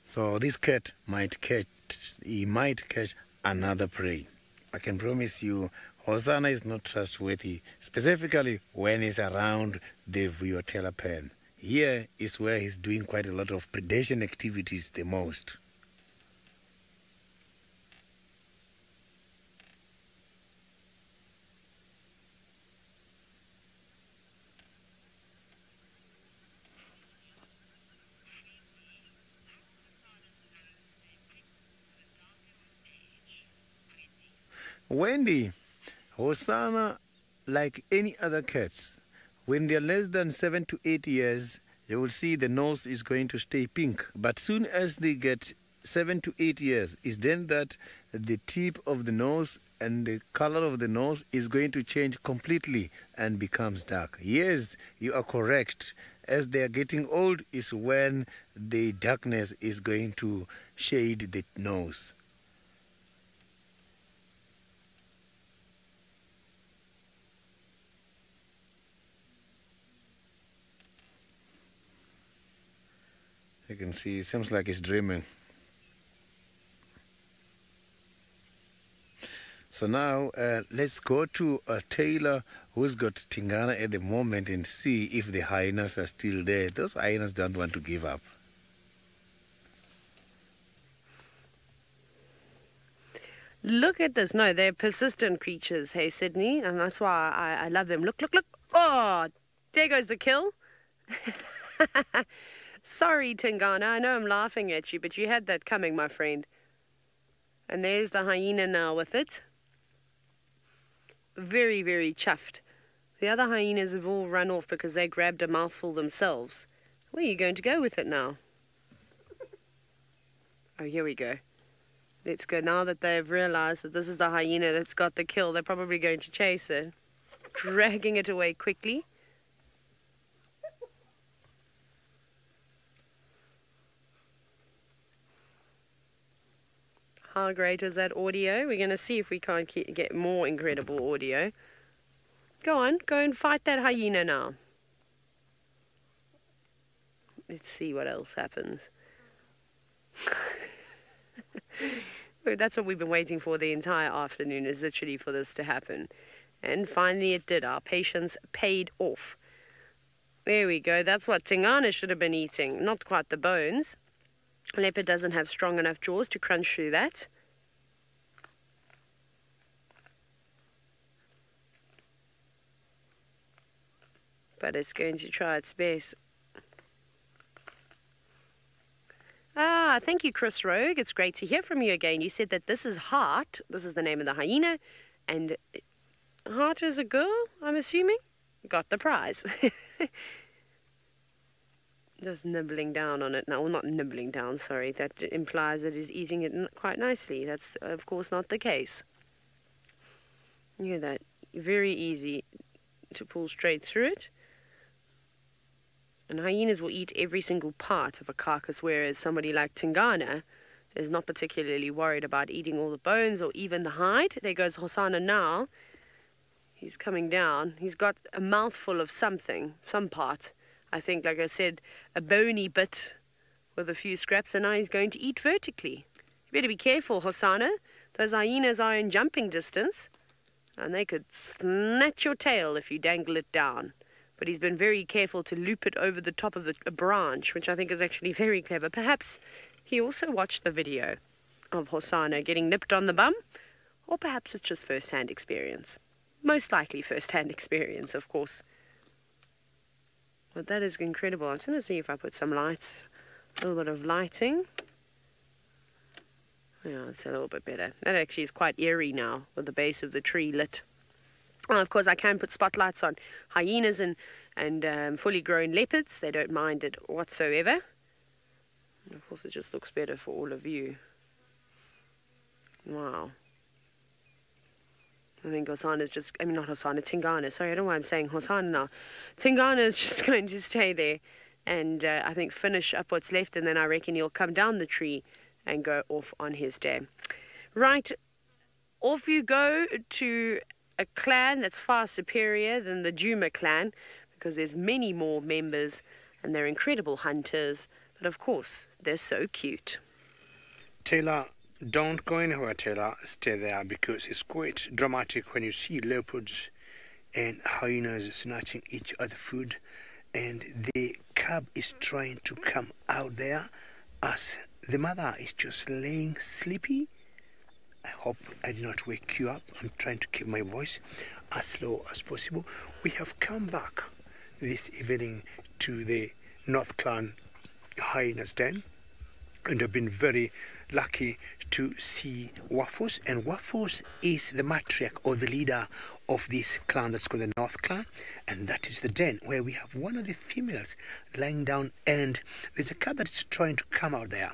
So this cat might catch another prey. I can promise you, Hosanna is not trustworthy, specifically when he's around the Viotella pen. Here is where he's doing quite a lot of predation activities the most. Wendy, Hosanna, like any other cats, when they're less than 7 to 8 years, you will see the nose is going to stay pink. But soon as they get 7 to 8 years, is then that the tip of the nose and the color of the nose is going to change completely and becomes dark. Yes, you are correct. As they are getting old is when the darkness is going to shade the nose. You can see, it seems like he's dreaming. So now, let's go to Taylor, who's got Tingana at the moment, and see if the hyenas are still there. Those hyenas don't want to give up.
Look at this. No, they're persistent creatures, hey, Sydney, and that's why I love them. Look, look, look. Oh, there goes the kill. Sorry, Tingana, I know I'm laughing at you, but you had that coming, my friend. And there's the hyena now with it. Very, very chuffed. The other hyenas have all run off because they grabbed a mouthful themselves. Where are you going to go with it now? Oh, here we go. Let's go. Now that they've realized that this is the hyena that's got the kill, they're probably going to chase it, dragging it away quickly. How great was that audio? We're going to see if we can't get more incredible audio. Go on, go and fight that hyena now. Let's see what else happens. That's what we've been waiting for the entire afternoon, is literally for this to happen. And finally it did. Our patience paid off. There we go. That's what Tingana should have been eating. Not quite the bones. Leopard doesn't have strong enough jaws to crunch through that. But it's going to try its best. Ah, thank you, Chris Rogue. It's great to hear from you again. You said that this is Heart. This is the name of the hyena. And Heart is a girl, I'm assuming? Got the prize. Just nibbling down on it now. Well, not nibbling down, sorry. That implies that he's eating it quite nicely. That's, of course, not the case. Look at that. Very easy to pull straight through it. And hyenas will eat every single part of a carcass, whereas somebody like Tingana is not particularly worried about eating all the bones or even the hide. There goes Hosanna now. He's coming down. He's got a mouthful of something, some part. I think, like I said, a bony bit with a few scraps, and now he's going to eat vertically. You better be careful, Hosanna. Those hyenas are in jumping distance, and they could snatch your tail if you dangle it down. But he's been very careful to loop it over the top of a branch, which I think is actually very clever. Perhaps he also watched the video of Hosanna getting nipped on the bum, or perhaps it's just first-hand experience. Most likely first-hand experience, of course. But that is incredible. I'm just going to see if I put some lights, a little bit of lighting. Yeah, it's a little bit better. That actually is quite eerie now, with the base of the tree lit. Well, of course, I can put spotlights on hyenas and fully grown leopards. They don't mind it whatsoever. And of course, it just looks better for all of you. Wow. I think Hosanna's just, I mean, not Hosanna, Tingana. Sorry, I don't know why I'm saying Hosanna now. Tingana is just going to stay there and I think finish up what's left, and then I reckon he'll come down the tree and go off on his day. Right, off you go to a clan that's far superior than the Djuma clan, because there's many more members and they're incredible hunters, but of course they're so cute.
Taylor, don't go anywhere, Taylor. Stay there, because it's quite dramatic when you see leopards and hyenas snatching each other's food, and the cub is trying to come out there as the mother is just laying sleepy. I hope I did not wake you up. I'm trying to keep my voice as low as possible. We have come back this evening to the North Clan hyenas den, and I've been very lucky to see Waffles, and Waffles is the matriarch or the leader of this clan that's called the North Clan, and that is the den where we have one of the females lying down, and there's a cub that is trying to come out there.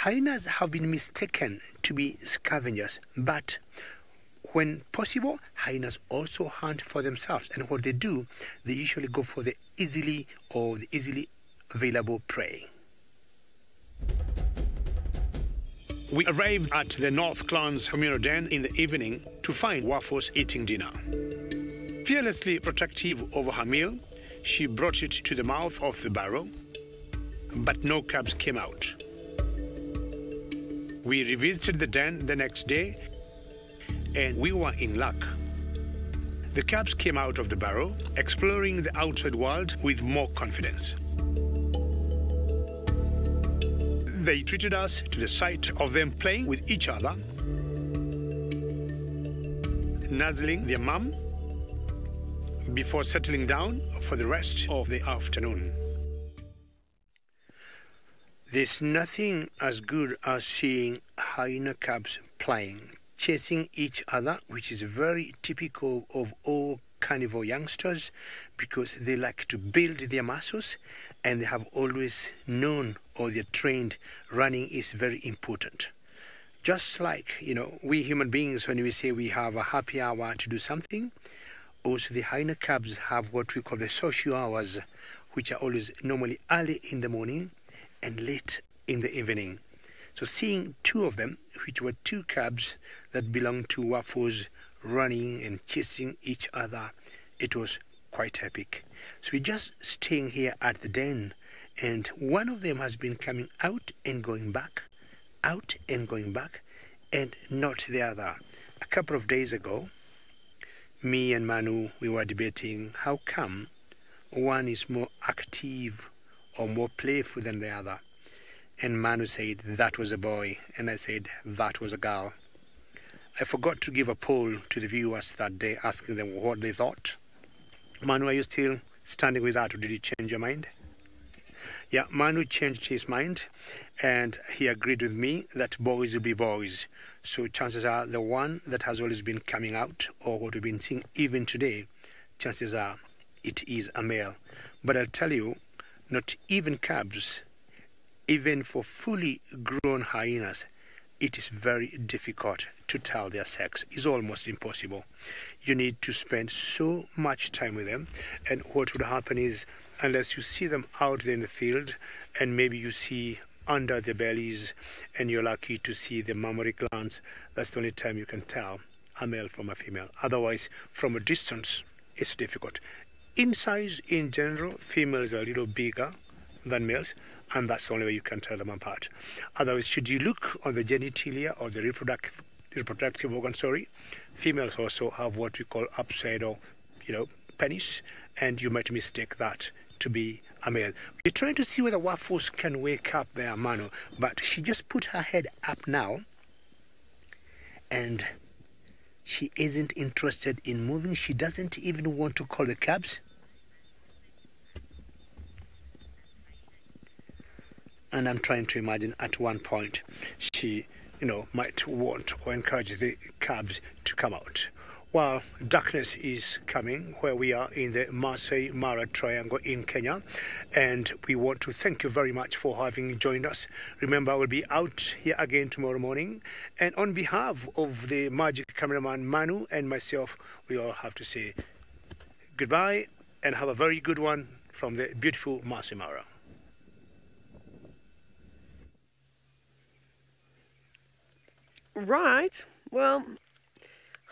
Hyenas have been mistaken to be scavengers, but when possible, hyenas also hunt for themselves, and what they do, they usually go for the easily available prey. We arrived at the North Clan's communal den in the evening to find Waffles eating dinner. Fearlessly protective of her meal, she brought it to the mouth of the barrel, but no cubs came out. We revisited the den the next day, and we were in luck. The cubs came out of the barrel, exploring the outside world with more confidence. They treated us to the sight of them playing with each other, nuzzling their mum, before settling down for the rest of the afternoon. There's nothing as good as seeing hyena cubs playing, chasing each other, which is very typical of all carnivore youngsters, because they like to build their muscles, and they have always known, or they're trained, running is very important. Just like, we human beings, when we say we have a happy hour to do something, also the hyena cubs have what we call the social hours, which are always normally early in the morning and late in the evening. So seeing two of them, which were two cubs that belonged to Waffles, running and chasing each other, it was quite epic. So we're just staying here at the den, and one of them has been coming out and going back, and not the other. A couple of days ago, me and Manu, we were debating how come one is more active or more playful than the other. And Manu said, that was a boy, and I said, that was a girl. I forgot to give a poll to the viewers that day, asking them what they thought. Manu, are you still standing with that, or did you change your mind? Yeah, Manu changed his mind, and he agreed with me that boys will be boys. So chances are the one that has always been coming out, or what we've been seeing even today, chances are it is a male. But I'll tell you, not even cubs, even for fully grown hyenas, it is very difficult to tell their sex. It's almost impossible. You need to spend so much time with them, and what would happen is, unless you see them out there in the field, and maybe you see under their bellies, and you're lucky to see the mammary glands, that's the only time you can tell a male from a female. Otherwise, from a distance, it's difficult. In size, in general, females are a little bigger than males, and that's the only way you can tell them apart. Otherwise, should you look on the genitalia or the reproductive organ, females also have what we call upside or, penis, and you might mistake that to be a male. We're trying to see whether Waffles can wake up there, Manu, but she just put her head up now, and she isn't interested in moving. She doesn't even want to call the cubs. And I'm trying to imagine at one point she, might want or encourage the cubs to come out. Well, darkness is coming where we are in the Masai Mara Triangle in Kenya, and we want to thank you very much for having joined us. Remember, we'll be out here again tomorrow morning, and on behalf of the magic cameraman Manu and myself, we all have to say goodbye and have a very good one from the beautiful Masai Mara.
Right, well,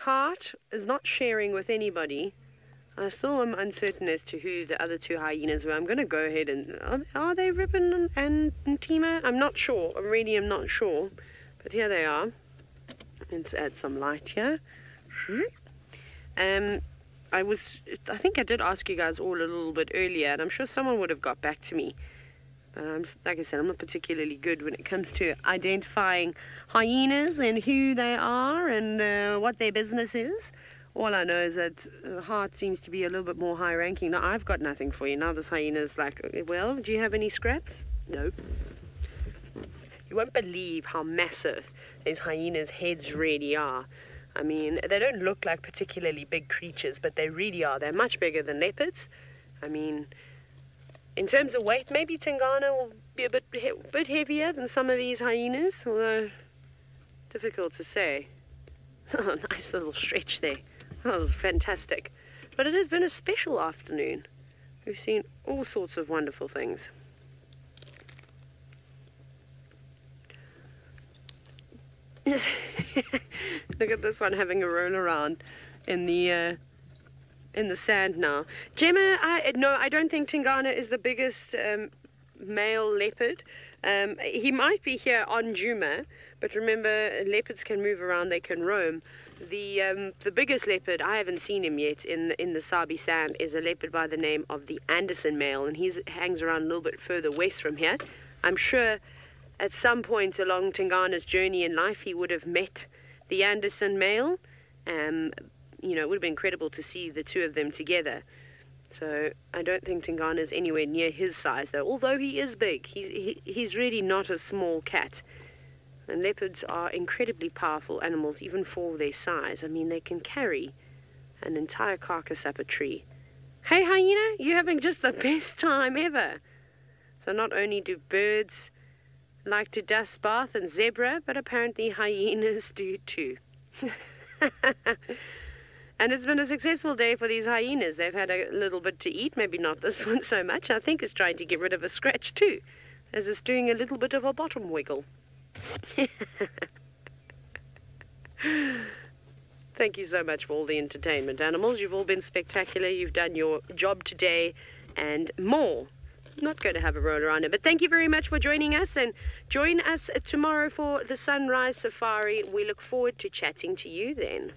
Heart is not sharing with anybody. I still am uncertain as to who the other two hyenas were. I'm going to go ahead and... Are they Ribbon and Tima? I'm not sure. I really am not sure. But here they are. Let's add some light here. I think I did ask you guys all a little bit earlier, and I'm sure someone would have got back to me. But like I said, I'm not particularly good when it comes to identifying hyenas and who they are and what their business is. All I know is that Heart seems to be a little bit more high ranking. Now, I've got nothing for you. Now this hyena's like, well, do you have any scraps? No. You won't believe how massive these hyenas' heads really are. I mean, they don't look like particularly big creatures, but they really are. They're much bigger than leopards. I mean... In terms of weight, maybe Tingana will be a bit heavier than some of these hyenas, although difficult to say. Oh, nice little stretch there. That was fantastic. But it has been a special afternoon. We've seen all sorts of wonderful things. Look at this one having a roll around in the sand now. Gemma, I don't think Tingana is the biggest male leopard. He might be here on Juma, but remember, leopards can move around, they can roam. The biggest leopard, I haven't seen him yet in the Sabi Sand, is a leopard by the name of the Anderson male, and he hangs around a little bit further west from here. I'm sure at some point along Tingana's journey in life he would have met the Anderson male. It would have been incredible to see the two of them together. So I don't think Tingana is anywhere near his size, though. Although he is big, he's really not a small cat. And leopards are incredibly powerful animals, even for their size. I mean, they can carry an entire carcass up a tree. Hey, hyena, you're having just the best time ever. So not only do birds like to dust bath and zebra, but apparently hyenas do too. And it's been a successful day for these hyenas. They've had a little bit to eat, maybe not this one so much. I think it's trying to get rid of a scratch too, as it's doing a little bit of a bottom wiggle. Thank you so much for all the entertainment, animals. You've all been spectacular. You've done your job today and more. Not going to have a roll around it, but thank you very much for joining us, and join us tomorrow for the sunrise safari. We look forward to chatting to you then.